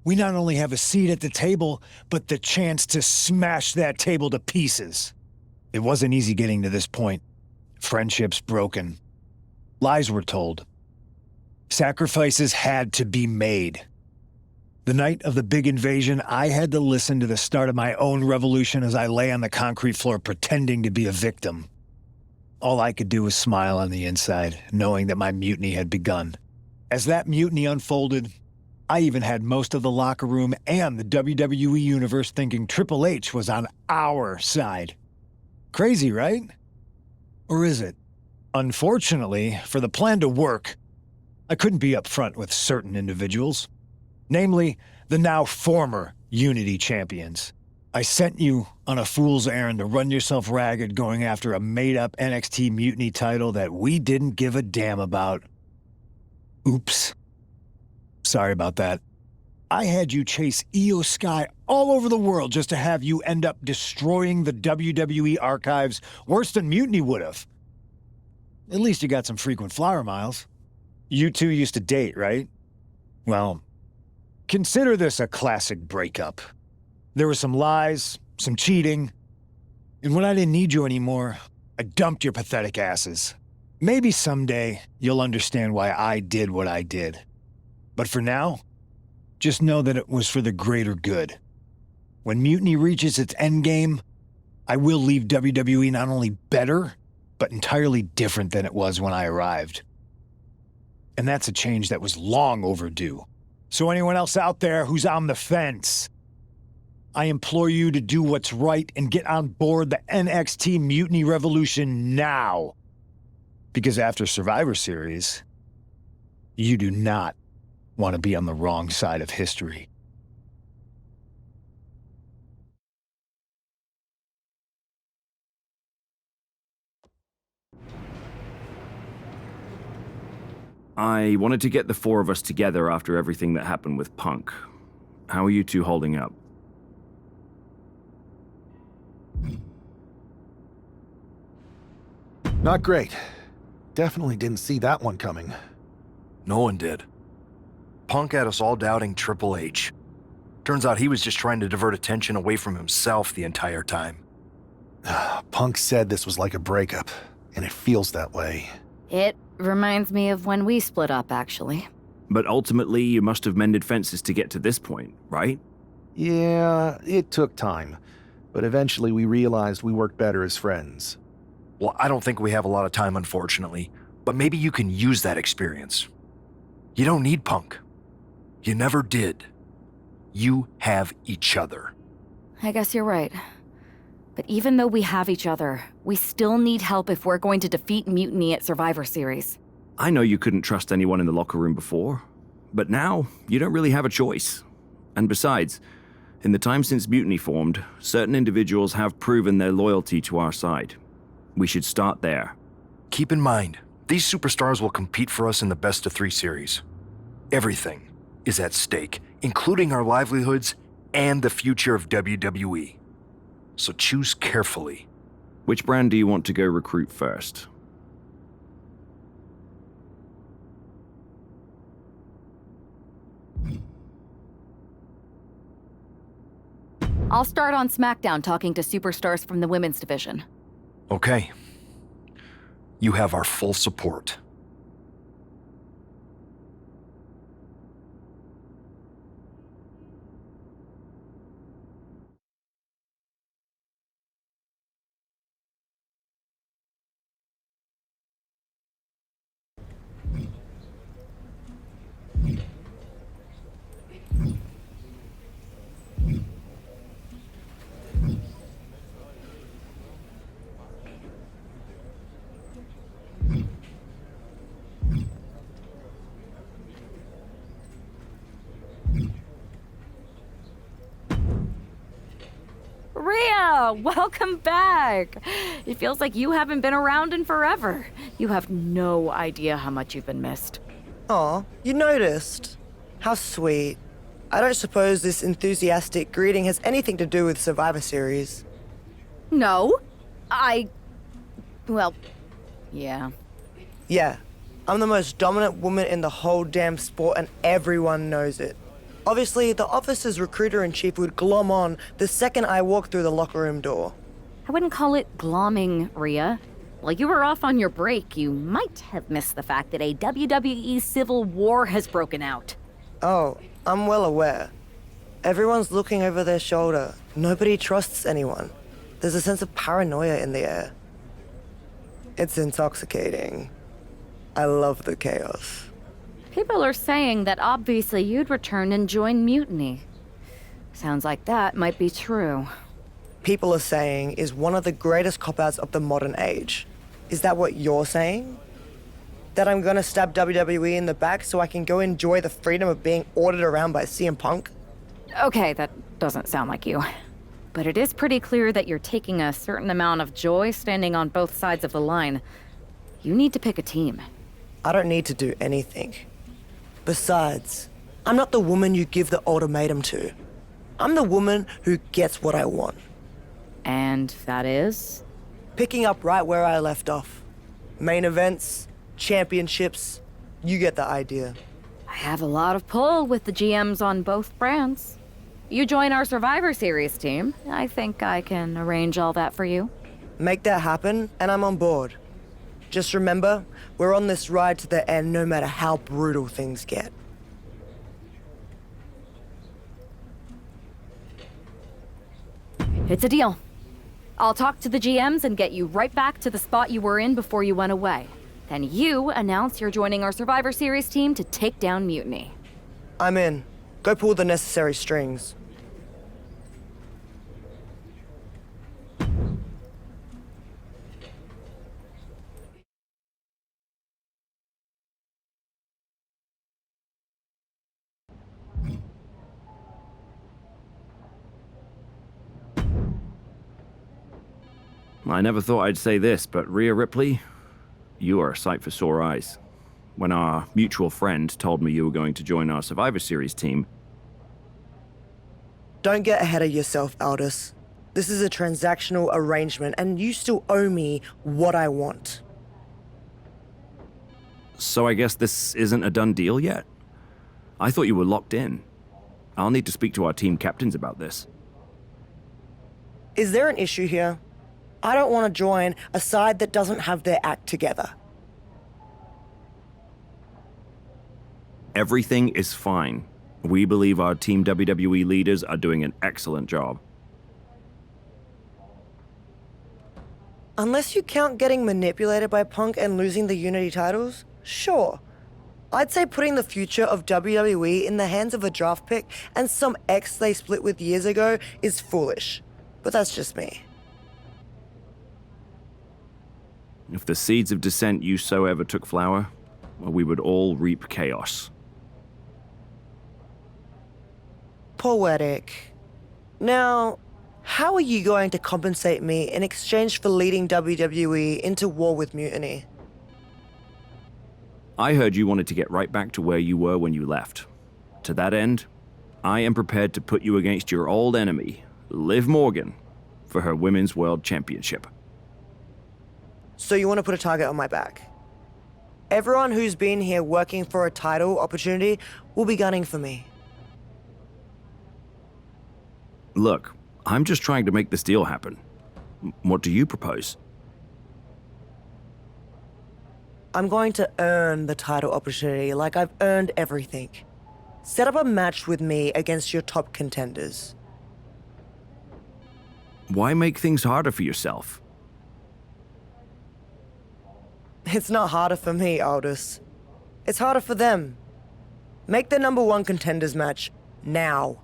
We not only have a seat at the table, but the chance to smash that table to pieces. It wasn't easy getting to this point. Friendships broken. Lies were told. Sacrifices had to be made. The night of the big invasion, I had to listen to the start of my own revolution as I lay on the concrete floor pretending to be a victim. All I could do was smile on the inside, knowing that my mutiny had begun. As that mutiny unfolded, I even had most of the locker room and the WWE Universe thinking Triple H was on our side. Crazy, right? Or is it? Unfortunately, for the plan to work, I couldn't be upfront with certain individuals. Namely, the now former Unity champions. I sent you on a fool's errand to run yourself ragged going after a made-up NXT Mutiny title that we didn't give a damn about. Oops. Sorry about that. I had you chase Io Sky all over the world just to have you end up destroying the WWE archives worse than Mutiny would have. At least you got some frequent flyer miles. You two used to date, right? Well, consider this a classic breakup. There were some lies, some cheating, and when I didn't need you anymore, I dumped your pathetic asses. Maybe someday you'll understand why I did what I did. But for now, just know that it was for the greater good. When Mutiny reaches its endgame, I will leave WWE not only better, but entirely different than it was when I arrived. And that's a change that was long overdue. So anyone else out there who's on the fence, I implore you to do what's right and get on board the NXT Mutiny Revolution now. Because after Survivor Series, you do not want to be on the wrong side of history. I wanted to get the four of us together after everything that happened with Punk. How are you two holding up? Not great. Definitely didn't see that one coming. No one did. Punk had us all doubting Triple H. Turns out he was just trying to divert attention away from himself the entire time. Punk said this was like a breakup, and it feels that way. It reminds me of when we split up, actually. But ultimately, you must have mended fences to get to this point, right? Yeah, it took time. But eventually we realized we worked better as friends. Well, I don't think we have a lot of time, unfortunately. But maybe you can use that experience. You don't need Punk. You never did. You have each other. I guess you're right. But even though we have each other, we still need help if we're going to defeat Mutiny at Survivor Series. I know you couldn't trust anyone in the locker room before, but now you don't really have a choice. And besides, in the time since Mutiny formed, certain individuals have proven their loyalty to our side. We should start there. Keep in mind, these superstars will compete for us in the best-of-3 series. Everything is at stake, including our livelihoods and the future of WWE. So choose carefully. Which brand do you want to go recruit first? I'll start on SmackDown talking to superstars from the women's division. Okay. You have our full support. Rhea, welcome back. It feels like you haven't been around in forever. You have no idea how much you've been missed. Aw, you noticed? How sweet. I don't suppose this enthusiastic greeting has anything to do with Survivor Series. No. Well, yeah. Yeah, I'm the most dominant woman in the whole damn sport and everyone knows it. Obviously, the office's recruiter-in-chief would glom on the second I walk through the locker room door. I wouldn't call it glomming, Rhea. While you were off on your break, you might have missed the fact that a WWE civil war has broken out. Oh, I'm well aware. Everyone's looking over their shoulder. Nobody trusts anyone. There's a sense of paranoia in the air. It's intoxicating. I love the chaos. People are saying that obviously you'd return and join Mutiny. Sounds like that might be true. People are saying is one of the greatest cop-outs of the modern age. Is that what you're saying? That I'm gonna stab WWE in the back so I can go enjoy the freedom of being ordered around by CM Punk? Okay, that doesn't sound like you. But it is pretty clear that you're taking a certain amount of joy standing on both sides of the line. You need to pick a team. I don't need to do anything. Besides, I'm not the woman you give the ultimatum to. I'm the woman who gets what I want. And that is? Picking up right where I left off. Main events, championships, you get the idea. I have a lot of pull with the GMs on both brands. You join our Survivor Series team. I think I can arrange all that for you. Make that happen, and I'm on board. Just remember, we're on this ride to the end no matter how brutal things get. It's a deal. I'll talk to the GMs and get you right back to the spot you were in before you went away. Then you announce you're joining our Survivor Series team to take down Mutiny. I'm in. Go pull the necessary strings. I never thought I'd say this, but Rhea Ripley, you are a sight for sore eyes. When our mutual friend told me you were going to join our Survivor Series team... Don't get ahead of yourself, Aldous. This is a transactional arrangement, and you still owe me what I want. So I guess this isn't a done deal yet? I thought you were locked in. I'll need to speak to our team captains about this. Is there an issue here? I don't want to join a side that doesn't have their act together. Everything is fine. We believe our Team WWE leaders are doing an excellent job. Unless you count getting manipulated by Punk and losing the Unity titles, sure. I'd say putting the future of WWE in the hands of a draft pick and some ex they split with years ago is foolish. But that's just me. If the seeds of dissent you so ever took flower, well, we would all reap chaos. Poetic. Now, how are you going to compensate me in exchange for leading WWE into war with Mutiny? I heard you wanted to get right back to where you were when you left. To that end, I am prepared to put you against your old enemy, Liv Morgan, for her Women's World Championship. So you want to put a target on my back? Everyone who's been here working for a title opportunity will be gunning for me. Look, I'm just trying to make this deal happen. What do you propose? I'm going to earn the title opportunity like I've earned everything. Set up a match with me against your top contenders. Why make things harder for yourself? It's not harder for me, Aldous. It's harder for them. Make the number one contenders match now.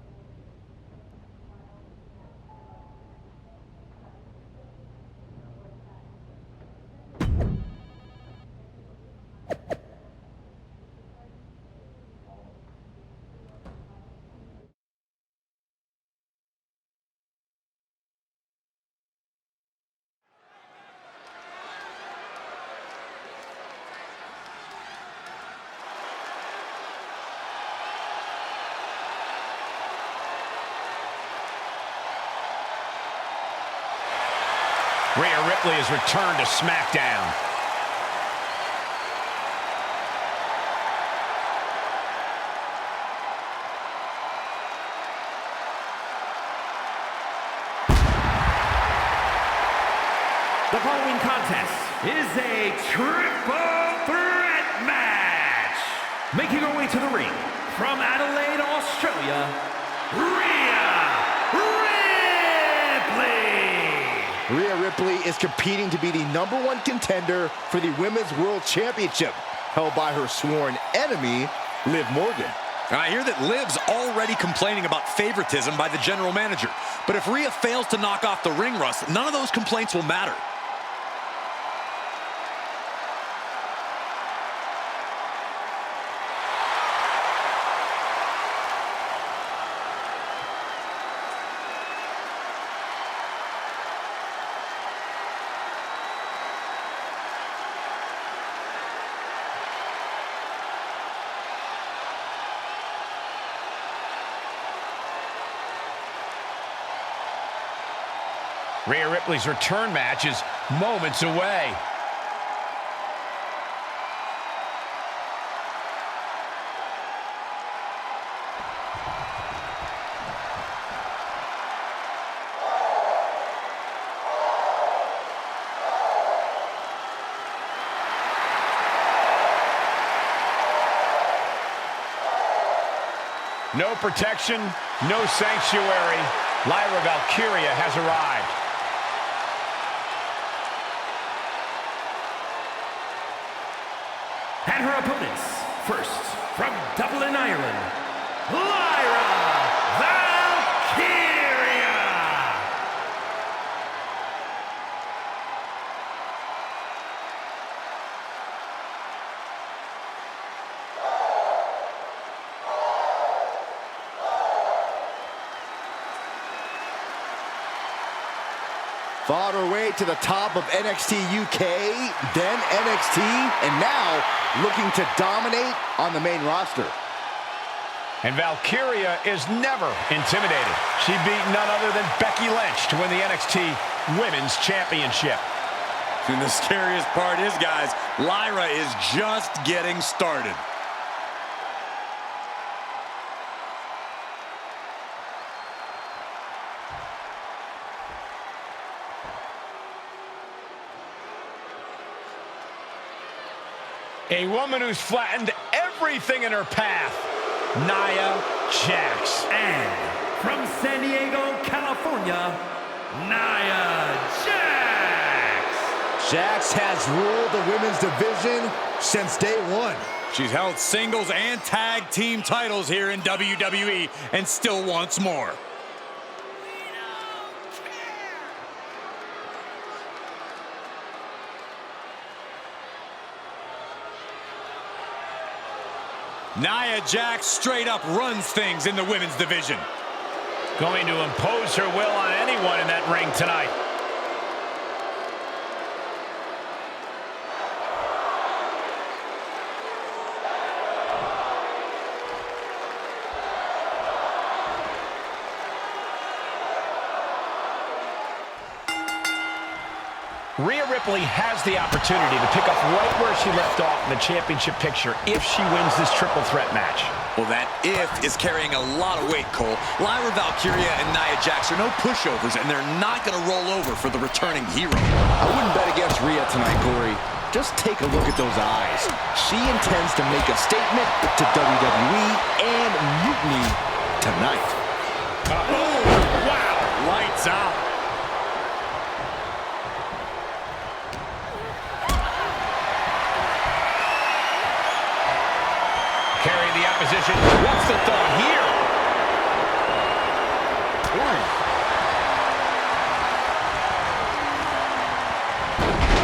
Rhea Ripley has returned to SmackDown. The following contest is a triple threat match. Making her way to the ring from Adelaide, Australia, Rhea Ripley. Rhea Ripley is competing to be the #1 contender for the Women's World Championship, held by her sworn enemy, Liv Morgan. I hear that Liv's already complaining about favoritism by the general manager. But if Rhea fails to knock off the ring rust, none of those complaints will matter. Rhea Ripley's return match is moments away. No protection, no sanctuary. Lyra Valkyria has arrived. And her opponents, first from Dublin, Ireland, Lyra Valkyria. Fought her way to the top of NXT UK, then NXT, and now looking to dominate on the main roster. And Valkyria is never intimidated. She beat none other than Becky Lynch to win the NXT Women's Championship. And the scariest part is, guys, Lyra is just getting started. A woman who's flattened everything in her path, Nia Jax. And from San Diego, California, Nia Jax. Jax has ruled the women's division since day one. She's held singles and tag team titles here in WWE and still wants more. Nia Jax straight up runs things in the women's division. Going to impose her will on anyone in that ring tonight. Rhea Ripley has the opportunity to pick up right where she left off in the championship picture if she wins this triple threat match. Well, that if is carrying a lot of weight, Cole. Lyra Valkyria and Nia Jax are no pushovers, and they're not going to roll over for the returning hero. I wouldn't bet against Rhea tonight, Corey. Just take a look at those eyes. She intends to make a statement to WWE and Mutiny tonight. Wow, lights out. Carrying the opposition. What's the thought here?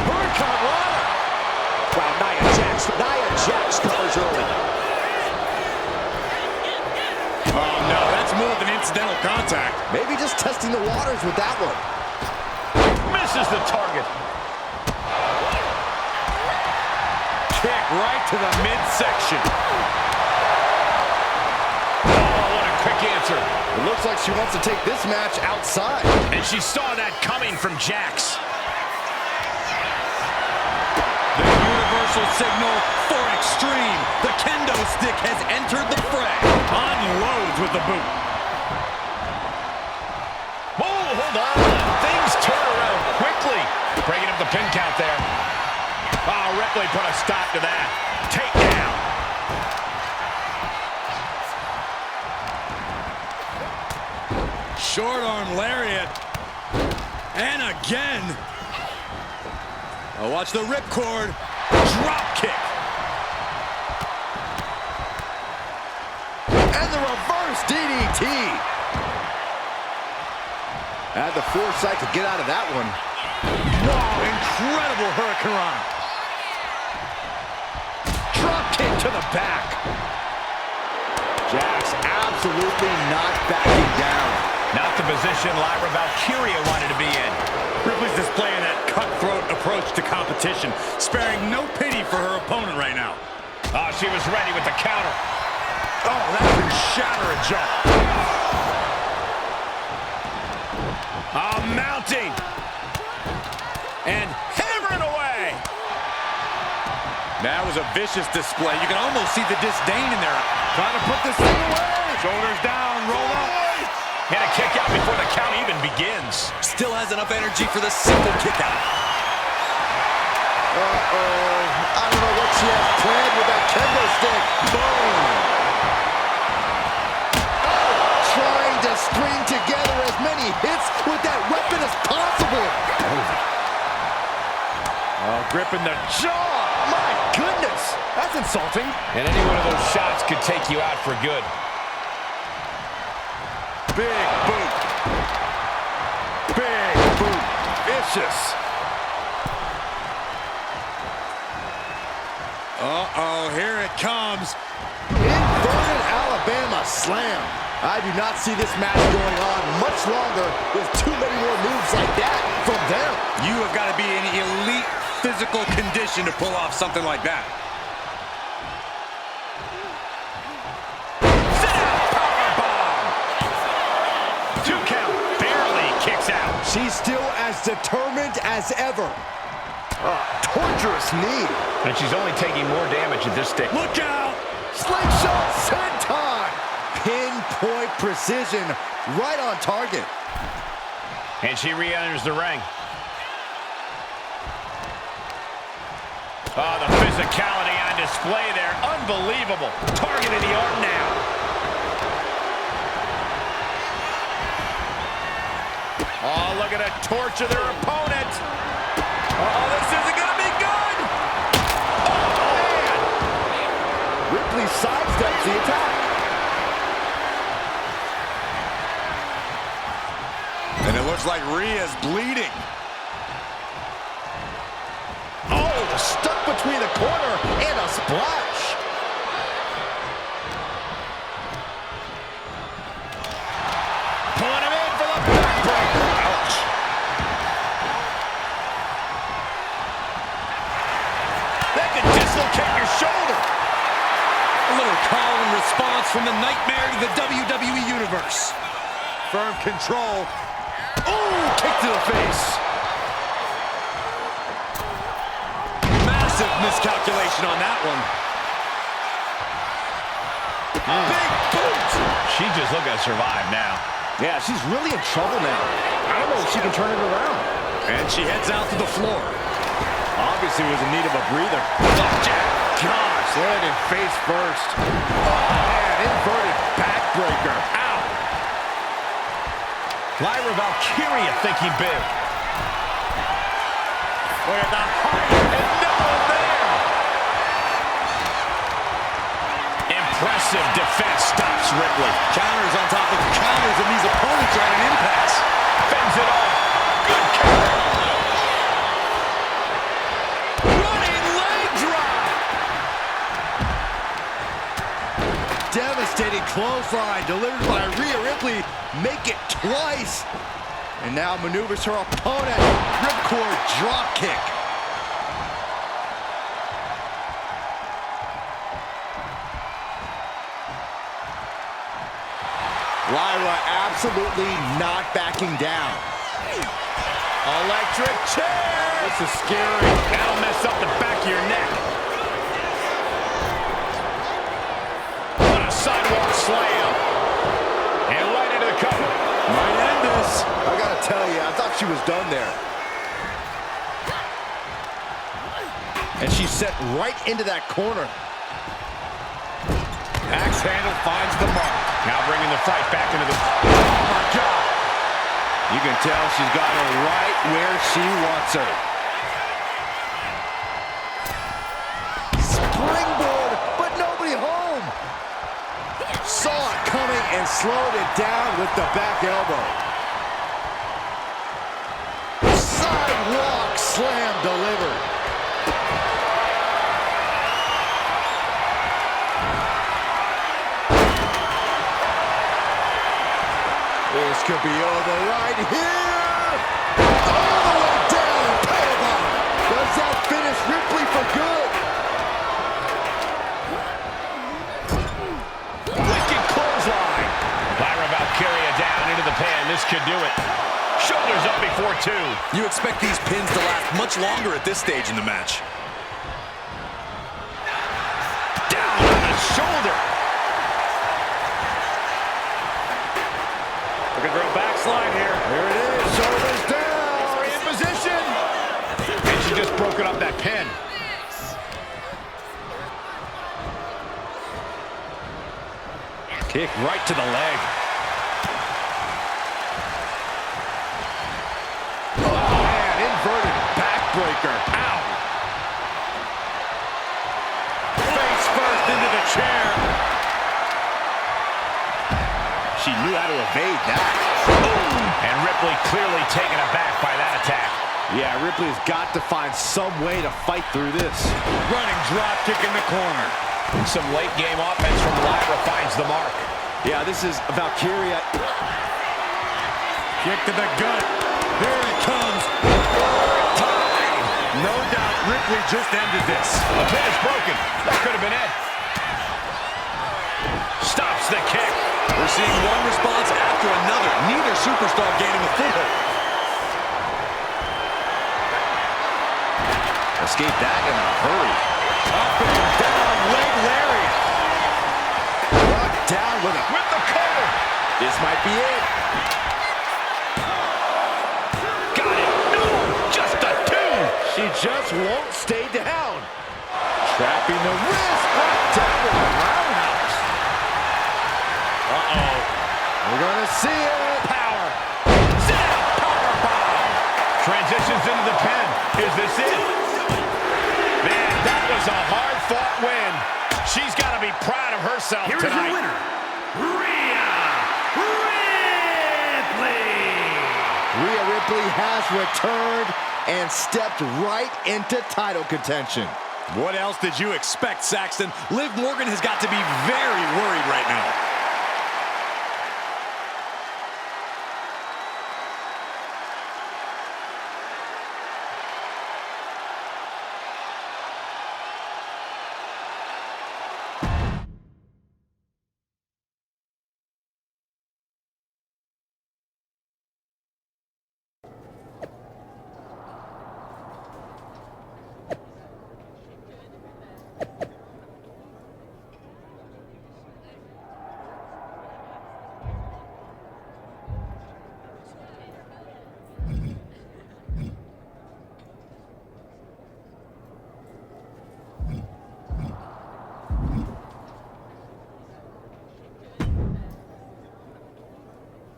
Hurricanrana. Wow, Nia Jax covers early. Oh, no, that's more than incidental contact. Maybe just testing the waters with that one. Misses the target. Kick right to the midsection. It looks like she wants to take this match outside. And she saw that coming from Jax. universal signal for extreme. The kendo stick has entered the fray. Unloads with the boot. Oh, hold on. Things turn around quickly. Breaking up the pin count there. Oh, Ripley put a stop to that. Takedown. Short arm lariat. And again. Oh, watch the ripcord. Drop kick. And the reverse DDT. Had the foresight to get out of that one. Wow, incredible hurricanrana. Drop kick to the back. Jax absolutely not backing down. Not the position Lyra Valkyria wanted to be in. Ripley's displaying that cutthroat approach to competition, sparing no pity for her opponent right now. Oh, she was ready with the counter. Oh, that can shatter a jaw. Mounting. And hammering away. That was a vicious display. You can almost see the disdain in there. Trying to put this thing away. Shoulders down, roll up. And a kick out before the count even begins. Still has enough energy for the simple kick out. Uh-oh. I don't know what she has planned with that kendo stick. Boom. Oh, trying to string together as many hits with that weapon as possible. Oh, gripping the jaw. My goodness. That's insulting. And any one of those shots could take you out for good. Big boot. Big boot. Vicious. Uh-oh, here it comes. Inverted Alabama slam. I do not see this match going on much longer with too many more moves like that from them. You have got to be in elite physical condition to pull off something like that. She's still as determined as ever. Torturous knee. And she's only taking more damage at this stage. Look out! Slingshot senton. Pinpoint precision, right on target. And she re-enters the ring. Oh, the physicality on display there. Unbelievable. Targeting the arm now. Oh, look at her torture their opponent. Oh, this isn't going to be good. Oh, man. Ripley sidesteps the attack. And it looks like Rhea's bleeding. Oh, stuck between the corner and a splash. Pulling him in for the backbreaker. Ouch. That could dislocate your shoulder. A little call and response from the nightmare to the WWE Universe. Firm control. Oh, kick to the face. Massive miscalculation on that one. Big boot. She's just looking to survive now. Yeah, she's really in trouble now. I don't know if she can turn it around. And she heads out to the floor. Obviously was in need of a breather. Gosh, landed face first. Oh, man, inverted backbreaker. Ow. Lyra Valkyria thinking big. Look at the height, and no one there. Impressive defense stops Ripley. Counters on top of counters, and these opponents are at an impasse. Fends it off. Good counter. Running leg drop. Devastating clothesline delivered by Rhea Ripley. Make it twice. And now maneuvers her opponent. Ripcord drop kick. Lyra absolutely not backing down. Electric chair. This is scary. That'll mess up the back of your neck. tell you, I thought she was done there. And she's set right into that corner. Axe handle finds the mark. Now bringing the fight back into the... Oh, my God. You can tell she's got her right where she wants her. Springboard, but nobody home. Saw it coming and slowed it down with the back elbow. Sidewalk slam delivered. This could be over right here. All the way down and powerbomb. Does that finish Ripley for good? Wicked clothesline. Lyra Valkyria down into the pan. This could do it. Shoulders up before two. You expect these pins to last much longer at this stage in the match. Down on the shoulder. Looking for a backslide here. Here it is. Shoulders down. In position. And she just broken up that pin. Kick right to the leg. Oh, man. Inverted backbreaker. Ow. Face first into the chair. She knew how to evade that. And Ripley clearly taken aback by that attack. Yeah, Ripley's got to find some way to fight through this. Running drop kick in the corner. Some late game offense from Lyra finds the mark. Yeah, this is Valkyria. Kick to the gut. Here it comes. Time. No doubt Ripley just ended this. The pin is broken. That could have been it. Stops the kick. We're seeing one response after another. Neither superstar gaining a foothold. Escape that in a hurry. Up and down, leg lariat. Brought down with the cover. This might be it. Got it. No, just a two. She just won't stay down. Trapping the wrist. Brought down with a roundhouse. Uh-oh. We're gonna see it. Power. Zip. Power bomb. Transitions into the pin. Is this it? Man, that was a hard-fought win. She's got to be proud of herself Here tonight. is your winner, Rhea Ripley. Rhea Ripley has returned and stepped right into title contention. What else did you expect, Saxton? Liv Morgan has got to be very worried right now.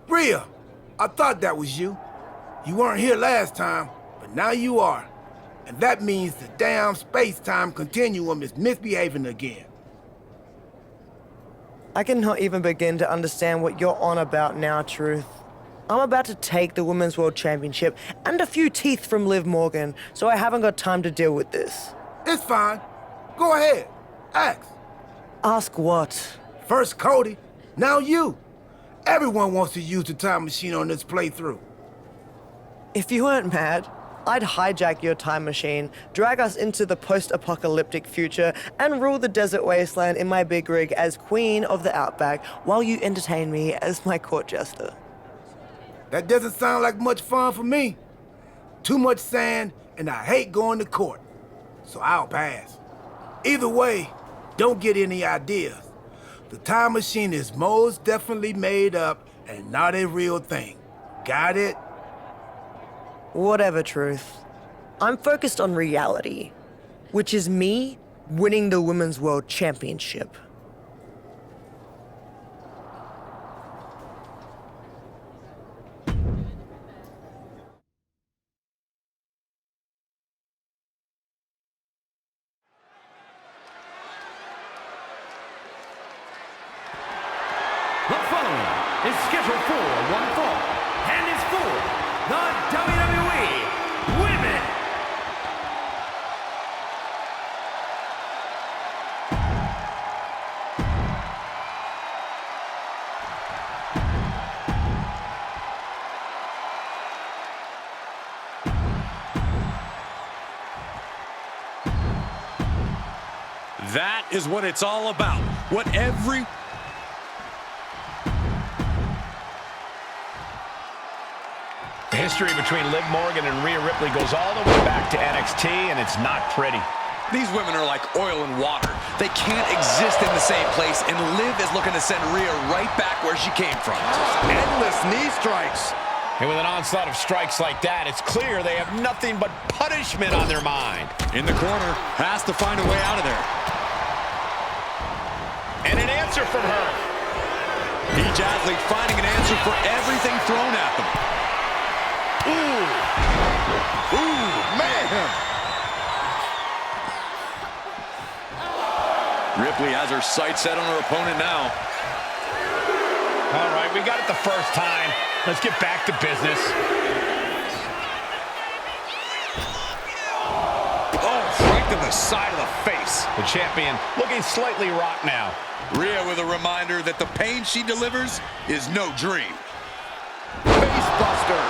Rhea, I thought that was you. You weren't here last time, but now you are. And that means the damn space-time continuum is misbehaving again. I cannot even begin to understand what you're on about now, Truth. I'm about to take the Women's World Championship and a few teeth from Liv Morgan, so I haven't got time to deal with this. It's fine. Go ahead. Ask. Ask what? First Cody, now you. Everyone wants to use the time machine on this playthrough. If you weren't mad, I'd hijack your time machine, drag us into the post-apocalyptic future, and rule the desert wasteland in my big rig as Queen of the Outback while you entertain me as my court jester. That doesn't sound like much fun for me. Too much sand, and I hate going to court. So I'll pass. Either way, don't get any ideas. The time machine is most definitely made up and not a real thing. Got it? Whatever, Truth. I'm focused on reality, which is me winning the Women's World Championship. The following is scheduled for one fall and is for the WWE Women. That is what it's all about. What every... The history between Liv Morgan and Rhea Ripley goes all the way back to NXT, and it's not pretty. These women are like oil and water. They can't exist in the same place, and Liv is looking to send Rhea right back where she came from. Endless knee strikes. And with an onslaught of strikes like that, it's clear they have nothing but punishment on their mind. In the corner, has to find a way out of there. And an answer from her. Each athlete finding an answer for everything thrown at them. Ooh, man. Ripley has her sights set on her opponent now. All right, we got it the first time. Let's get back to business. Oh, right to the side of the face. The champion looking slightly rocked now. Rhea with a reminder that the pain she delivers is no dream. Face buster.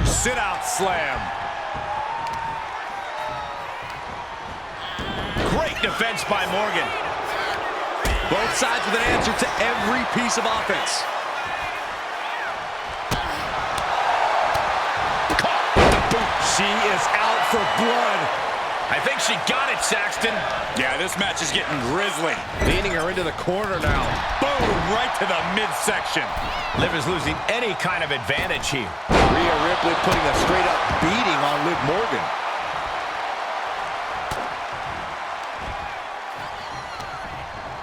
Sit-out slam. Great defense by Morgan. Both sides with an answer to every piece of offense. Caught with the boot. She is out for blood. I think she got it, Saxton. Yeah, this match is getting grisly. Leading her into the corner now. Boom, right to the midsection. Liv is losing any kind of advantage here. Rhea Ripley putting a straight-up beating on Liv Morgan.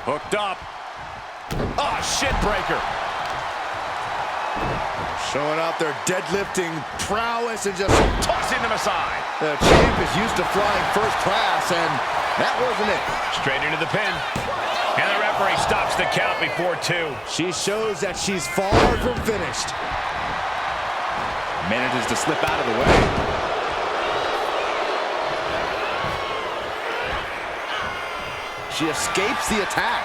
Hooked up. Oh, shit breaker. Showing out their deadlifting prowess and just Tossing them aside. the champ is used to flying first class, and that wasn't it. Straight into the pin. And the referee stops the count before 2. She shows that she's far from finished. Manages to slip out of the way. She escapes the attack.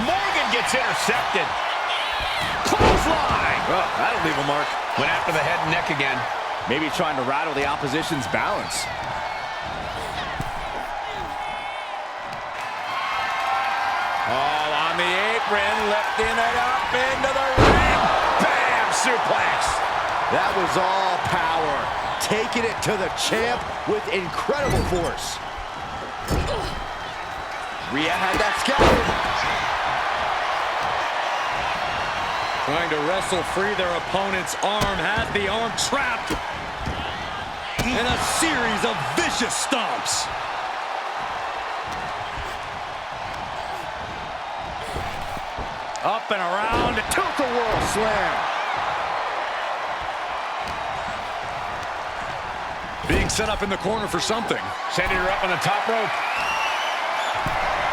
Morgan gets intercepted. Clothesline. Oh, that'll leave a mark. Went after the head and neck again. Maybe trying to rattle the opposition's balance. All on the apron, lifting it up into the ring. Bam! Suplex. That was all power. Taking it to the champ with incredible force. Rhea had that scouted. Trying to wrestle free their opponent's arm. Has the arm trapped. And a series of vicious stomps. Up and around. Tilt-a-whirl slam. Being set up in the corner for something. Sending her up on the top rope.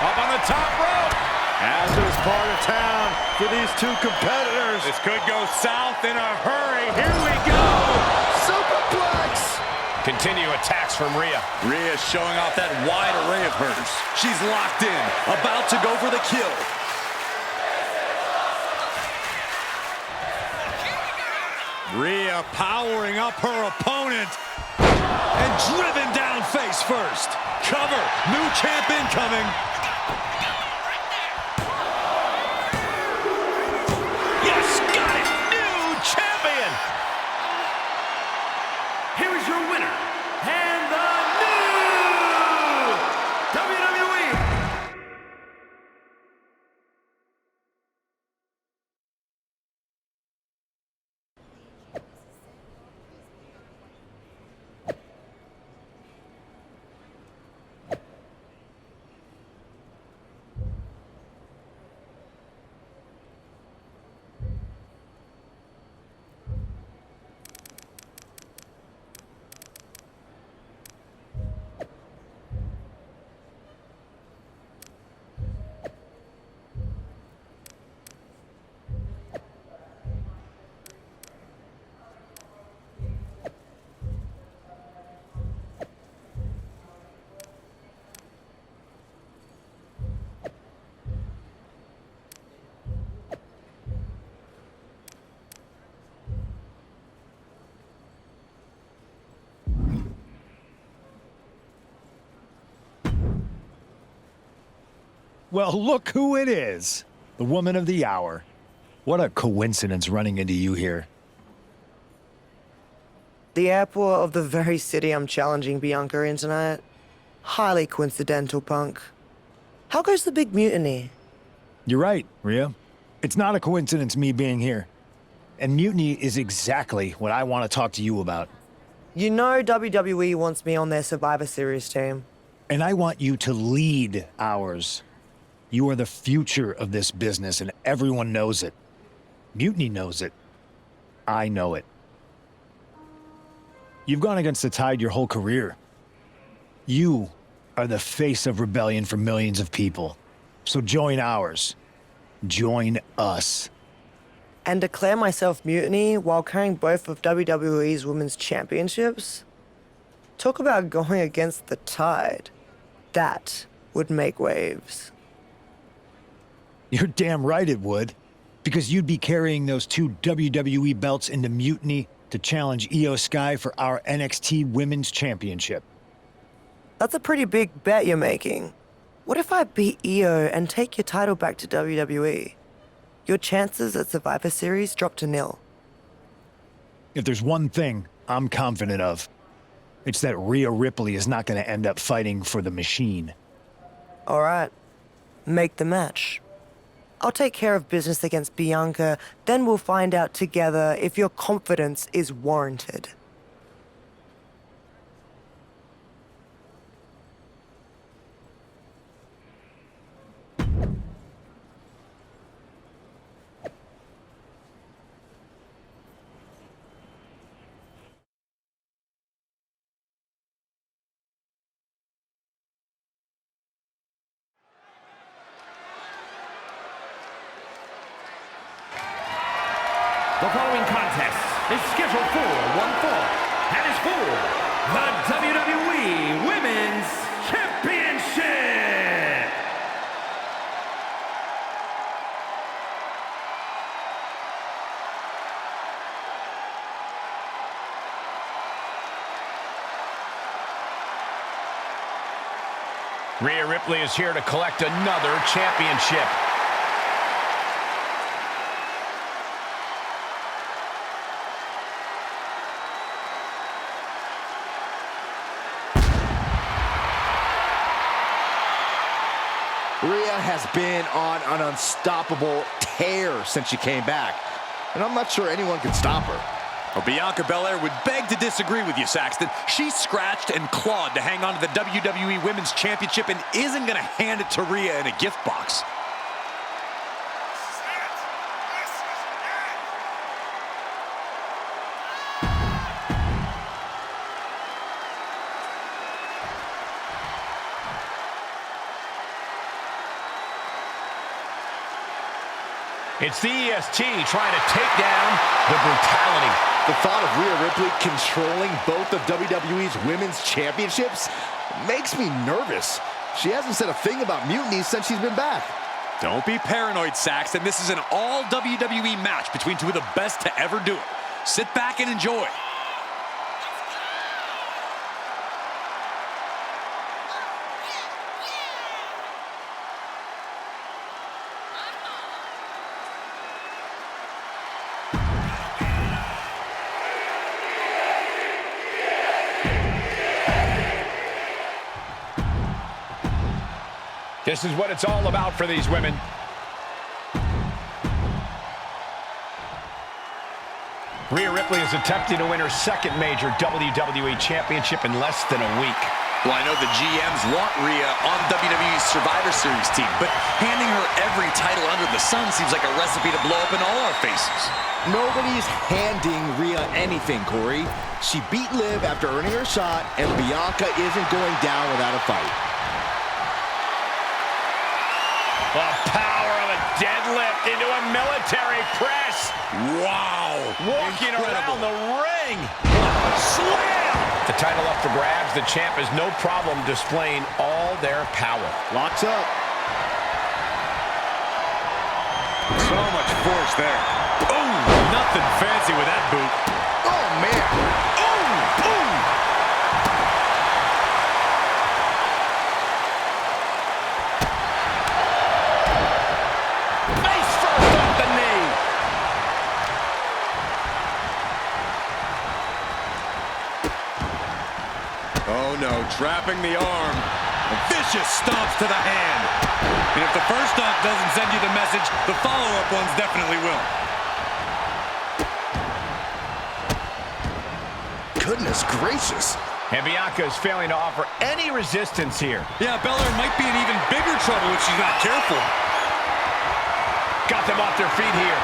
Up on the top rope. Hazardous part of town for these two competitors. This could go south in a hurry. Here we go. Superplex. Continue attacks from Rhea. Rhea showing off that wide array of hers. She's locked in, about to go for the kill. Rhea powering up her opponent. And driven down face first. Cover. New champ incoming. Yes, got it. New champion. Here is your winner, and the new WWE Well, look who it is. The woman of the hour. What a coincidence running into you here. The airport of the very city I'm challenging Bianca in tonight. Highly coincidental, Punk. How goes the big mutiny? You're right, Rhea. It's not a coincidence me being here. And mutiny is exactly what I want to talk to you about. You know WWE wants me on their Survivor Series team. And I want you to lead ours. You are the future of this business, and everyone knows it. Mutiny knows it. I know it. You've gone against the tide your whole career. You are the face of rebellion for millions of people. So join ours. Join us. And declare myself mutiny while carrying both of WWE's women's championships? Talk about going against the tide. That would make waves. You're damn right it would. Because you'd be carrying those 2 WWE belts into mutiny to challenge Io Sky for our NXT Women's Championship. That's a pretty big bet you're making. What if I beat Io and take your title back to WWE? Your chances at Survivor Series drop to 0. If there's one thing I'm confident of, it's that Rhea Ripley is not going to end up fighting for the machine. All right. Make the match. I'll take care of business against Bianca, then we'll find out together if your confidence is warranted. The following contest is scheduled for one fall and is for the WWE Women's Championship. Rhea Ripley is here to collect another championship. Rhea has been on an unstoppable tear since she came back, and I'm not sure anyone can stop her. Well, Bianca Belair would beg to disagree with you, Saxton. She scratched and clawed to hang on to the WWE Women's Championship and isn't going to hand it to Rhea in a gift box. It's the EST trying to take down the brutality. The thought of Rhea Ripley controlling both of WWE's women's championships makes me nervous. She hasn't said a thing about mutiny since she's been back. Don't be paranoid, Saxton. This is an all-WWE match between 2 of the best to ever do it. Sit back and enjoy. This is what it's all about for these women. Rhea Ripley is attempting to win her second major WWE Championship in less than a week. Well, I know the GMs want Rhea on WWE's Survivor Series team, but handing her every title under the sun seems like a recipe to blow up in all our faces. Nobody's handing Rhea anything, Corey. She beat Liv after earning her shot, and Bianca isn't going down without a fight. The power of a deadlift into a military press. Wow. Walking around the ring. Slam! The title up for grabs. The champ has no problem displaying all their power. Locks up. So much force there. Boom! Nothing fancy with that boot. Oh, man. Boom! Boom! Oh no, trapping the arm. A vicious stomps to the hand. And if the first stomp doesn't send you the message, the follow-up ones definitely will. Goodness gracious. And Bianca is failing to offer any resistance here. Yeah, Belair might be in even bigger trouble if she's not careful. Got them off their feet here.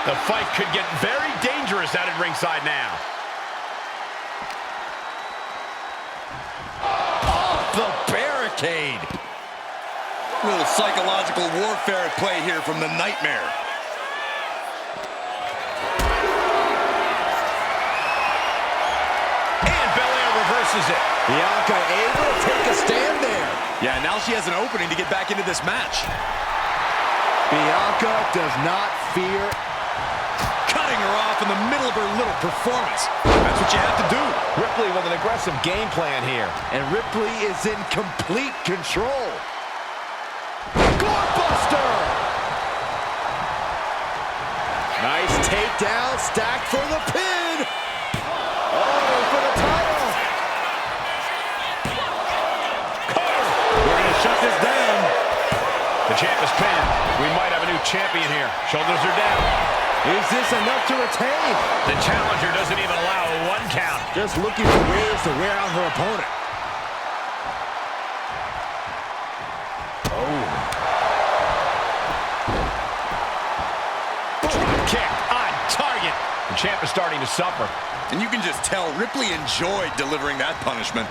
The fight could get very dangerous out at ringside now. Off the barricade. A little psychological warfare at play here from the Nightmare. And Belair reverses it. Bianca able to take a stand there. Yeah, now she has an opening to get back into this match. Bianca does not fear. Cutting her off in the middle of her little performance. That's what you have to do. Ripley with an aggressive game plan here. And Ripley is in complete control. Gorebuster! Nice takedown, stacked for the pin. Oh, for the title. Cover. We're going to shut this down. The champ is pinned. We might have a new champion here. Shoulders are down. Is this enough to retain? The challenger doesn't even allow a 1 count. Just looking for ways to wear out her opponent. Oh. Drop kick on target. The champ is starting to suffer. And you can just tell Ripley enjoyed delivering that punishment.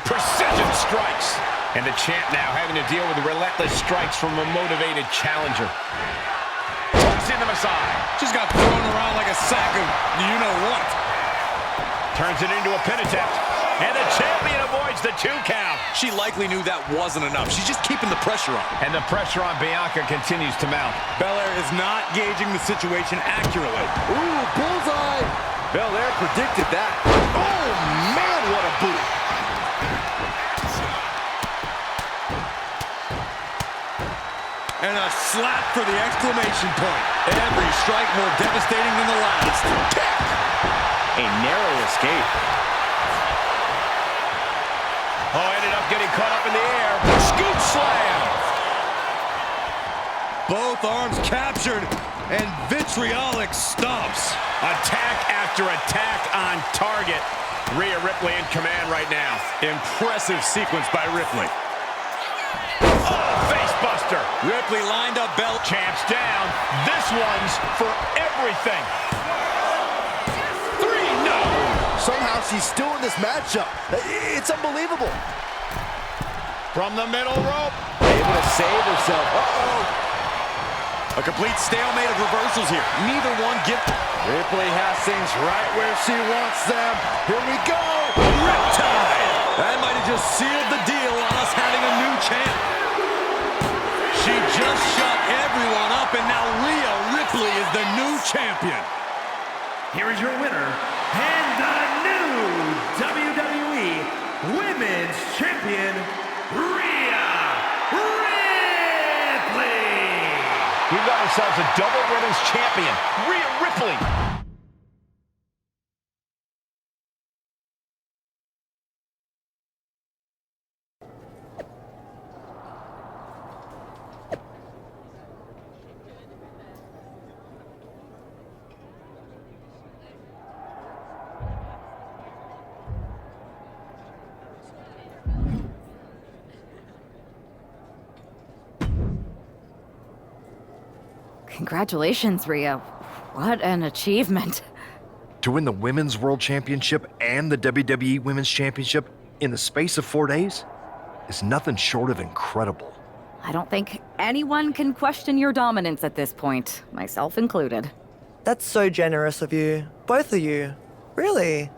Precision strikes. And the champ now having to deal with the relentless strikes from a motivated challenger. Tossing them aside. Just got thrown around like a sack of you-know-what. Turns it into a pin attempt. And the champion avoids the 2 count. She likely knew that wasn't enough. She's just keeping the pressure on. And the pressure on Bianca continues to mount. Belair is not gauging the situation accurately. Ooh, bullseye. Belair predicted that. Oh, man, what a boot. And a slap for the exclamation point. Every strike more devastating than the last. Kick! A narrow escape. Oh, ended up getting caught up in the air. Scoop slam. Both arms captured and vitriolic stomps. Attack after attack on target. Rhea Ripley in command right now. Impressive sequence by Ripley. Oh, face buster. Ripley lined up belt. Champ's down. This one's for everything. 3, no. Somehow she's still in this matchup. It's unbelievable. From the middle rope. Able to save herself. Uh-oh. A complete stalemate of reversals here. Neither one give. Ripley has things right where she wants them. Here we go. Riptide. That might have just sealed the deal on us having a new champ. She just shut everyone up, and now Rhea Ripley is the new champion. Here is your winner, and the new WWE Women's Champion, Rhea Ripley. We've got ourselves a double women's champion, Rhea Ripley. Congratulations, Rhea. What an achievement. To win the Women's World Championship and the WWE Women's Championship in the space of 4 days is nothing short of incredible. I don't think anyone can question your dominance at this point, myself included. That's so generous of you. Both of you. Really.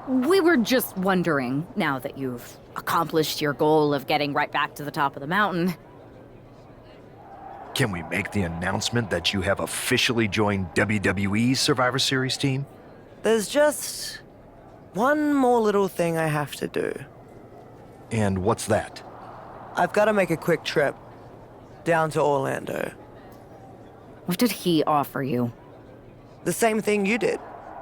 We were just wondering, now that you've accomplished your goal of getting right back to the top of the mountain. Can we make the announcement that you have officially joined WWE's Survivor Series team? There's just one more little thing I have to do. And what's that? I've got to make a quick trip down to Orlando. What did he offer you? The same thing you did.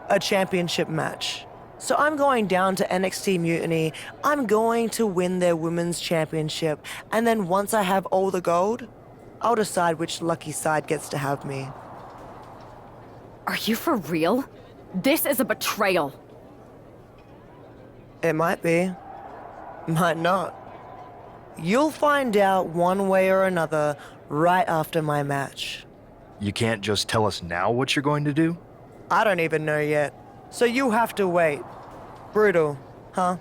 A championship match. So I'm going down to NXT Mutiny. I'm going to win their women's championship. And then once I have all the gold, I'll decide which lucky side gets to have me. Are you for real? This is a betrayal. It might be. Might not. You'll find out one way or another right after my match. You can't just tell us now what you're going to do? I don't even know yet. So you have to wait. Brutal, huh?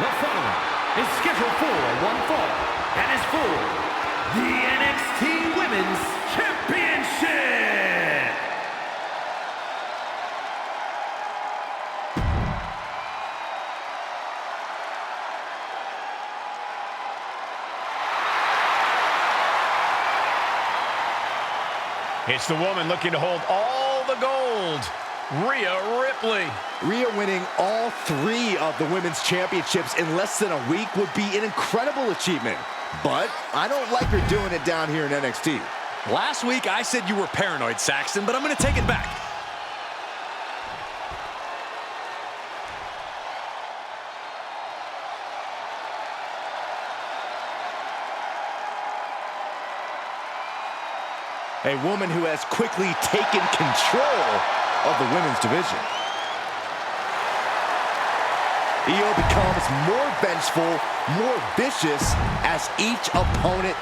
The following is scheduled for one fall and is for the NXT Women's Championship. It's the woman looking to hold all the gold, Rhea Ripley. Rhea winning all 3 of the women's championships in less than a week would be an incredible achievement. But I don't like her doing it down here in NXT. Last week, I said you were paranoid, Saxton, but I'm going to take it back. A woman who has quickly taken control of the women's division. Io becomes more vengeful, more vicious as each opponent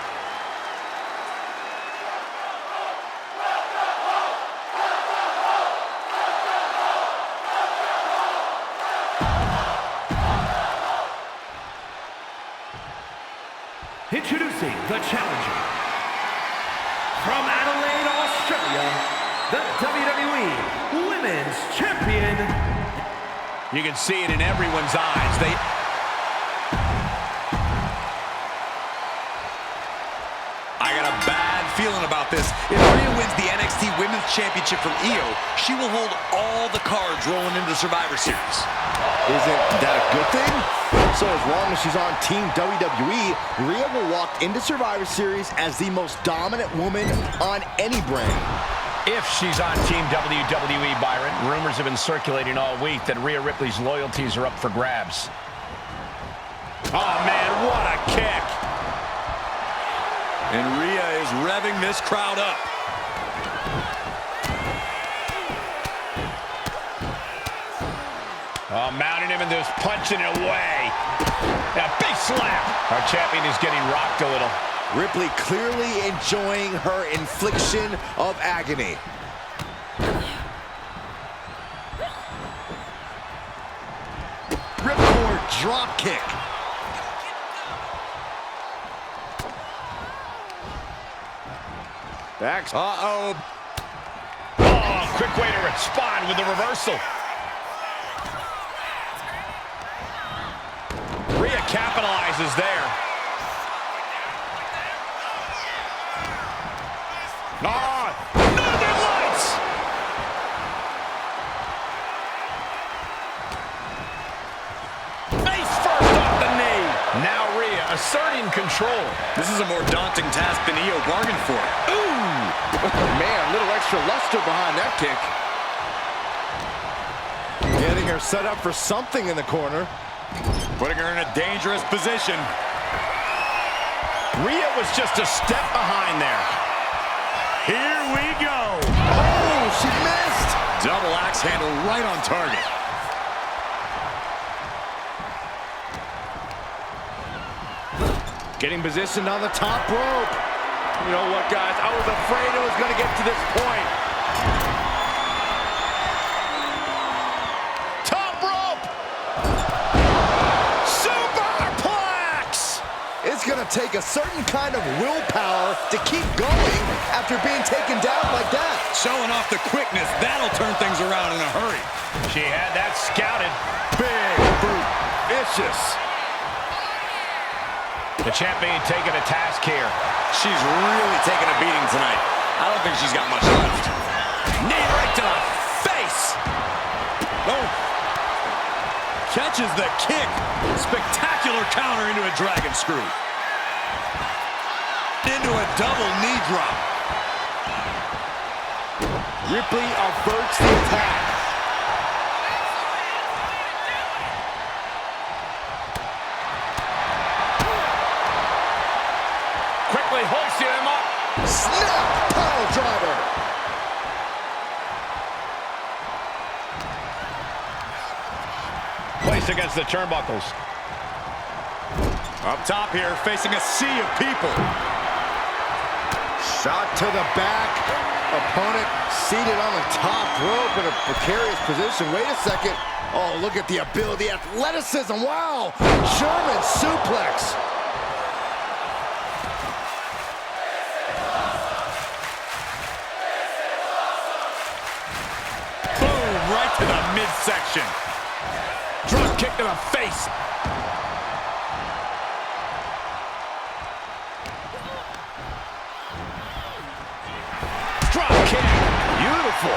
Introducing the challenger. From Adelaide, Australia, the WWE Women's Champion. You can see it in everyone's eyes. I got a bad feeling about this. If Rhea wins the NXT Women's Championship from Io, she will hold all the cards rolling into Survivor Series. Isn't that a good thing? So as long as she's on Team WWE, Rhea will walk into Survivor Series as the most dominant woman on any brand. If she's on Team WWE, Byron, rumors have been circulating all week that Rhea Ripley's loyalties are up for grabs. Oh, man, what a kick. And Rhea is revving this crowd up. Oh, mounting him and just punching it away. A big slap. Our champion is getting rocked a little. Ripley clearly enjoying her infliction of agony. Ripcord drop kick. Back. Uh-oh. Oh, quick way to respond with the reversal. Rhea capitalizes there. Oh, Northern Lights! Face first off the knee. Now Rhea asserting control. This is a more daunting task than Io bargained for. Ooh! Man, a little extra luster behind that kick. Getting her set up for something in the corner. Putting her in a dangerous position. Rhea was just a step behind there. Here we go. Oh, she missed. Double axe handle right on target. Getting positioned on the top rope. You know what, guys? I was afraid it was going to get to this point. Top rope! Superplex! It's going to take a certain kind of willpower to keep going after being taken down like that. Showing off the quickness, that'll turn things around in a hurry. She had that scouted. Big boot, vicious. The champion taking a task here. She's really taking a beating tonight. I don't think she's got much left. Knee right to the face. Oh. Catches the kick. Spectacular counter into a dragon screw. Into a double knee drop. Ripley averts the attack. Quickly hoisting him up. Snap pile driver. Placed against the turnbuckles. Up top here, facing a sea of people. Shot to the back. Opponent seated on the top rope in a precarious position. Wait a second. Oh, look at the ability, athleticism. Wow. German suplex. Boom, right to the midsection. Drop kick to the face. Drop kick. Beautiful.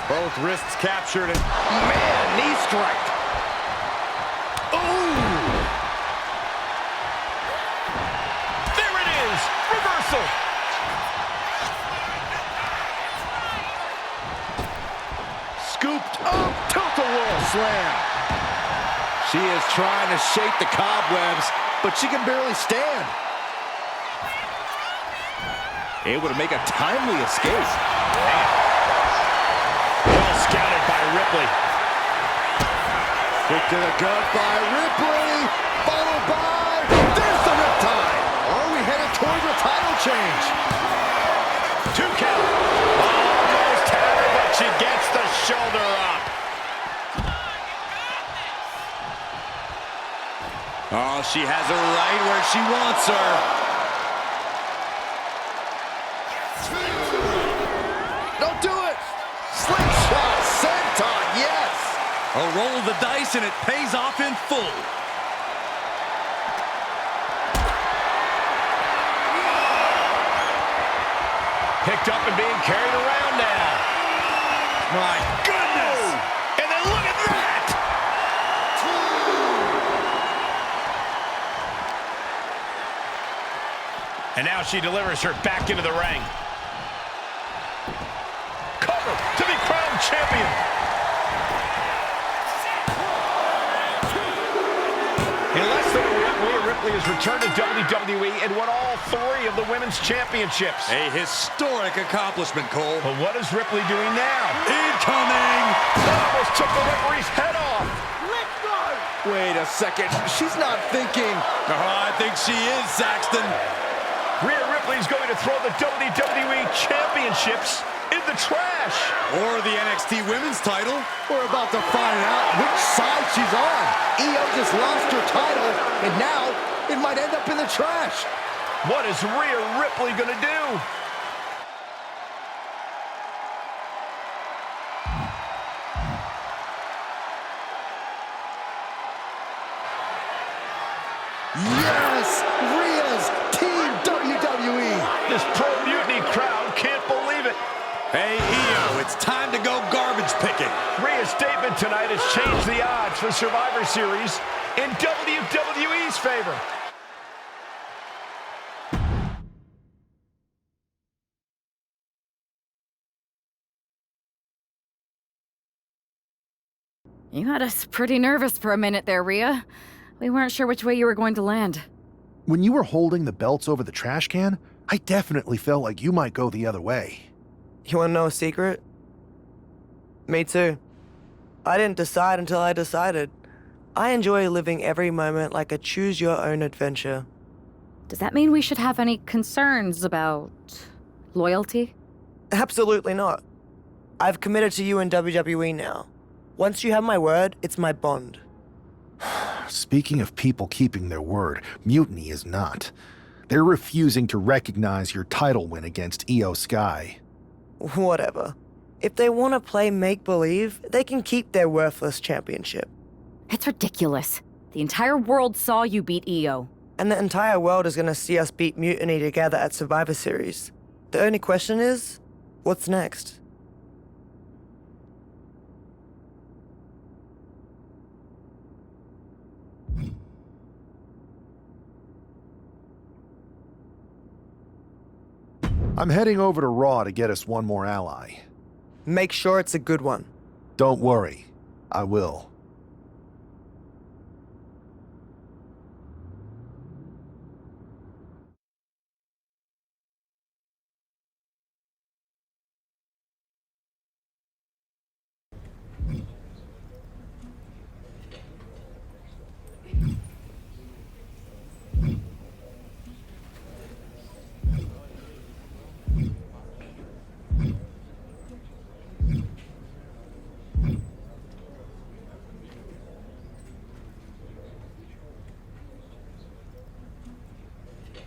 Both wrists captured and Man, knee strike. Ooh. There it is. Reversal. Scooped up, tilt-a-whirl slam. She is trying to shake the cobwebs, but she can barely stand. Able to make a timely escape. Well scouted by Ripley. Kick to the gut by Ripley, followed by, there's the riptide. Are we headed towards a title change? 2 count. Almost had her, but she gets the shoulder up. oh, she has her right where she wants her. Don't do it. Slingshot, senton, yes. A roll of the dice and it pays off in full. Picked up and being carried around now. My goodness! And then look at that! And now she delivers her back into the ring. Cover to be crowned champion. In less than a week, Rhea Ripley has returned to WWE and won all 3 of the women's championships. A historic accomplishment, Cole. But what is Ripley doing now? Incoming! Almost took the referee's head off. Wait a second, she's not thinking. Oh, I think she is, Saxton. Rhea Ripley's going to throw the WWE championships in the trash. Or the NXT women's title. We're about to find out which side she's on. Io just lost her title, and now it might end up in the trash. What is Rhea Ripley going to do? Yes! Rhea's Team WWE! This pro-mutiny crowd can't believe it. Hey, Io, it's time to go garbage picking. Rhea's statement tonight has changed the odds for Survivor Series in WWE's favor. You had us pretty nervous for a minute there, Rhea. We weren't sure which way you were going to land. When you were holding the belts over the trash can, I definitely felt like you might go the other way. You wanna know a secret? Me too. I didn't decide until I decided. I enjoy living every moment like a choose-your-own adventure. Does that mean we should have any concerns about loyalty? Absolutely not. I've committed to you in WWE now. Once you have my word, it's my bond. Speaking of people keeping their word, Mutiny is not. They're refusing to recognize your title win against Io Sky. Whatever. If they want to play make-believe, they can keep their worthless championship. It's ridiculous. The entire world saw you beat Io. And the entire world is going to see us beat Mutiny together at Survivor Series. The only question is, what's next? I'm heading over to Raw to get us one more ally. Make sure it's a good one. Don't worry, I will.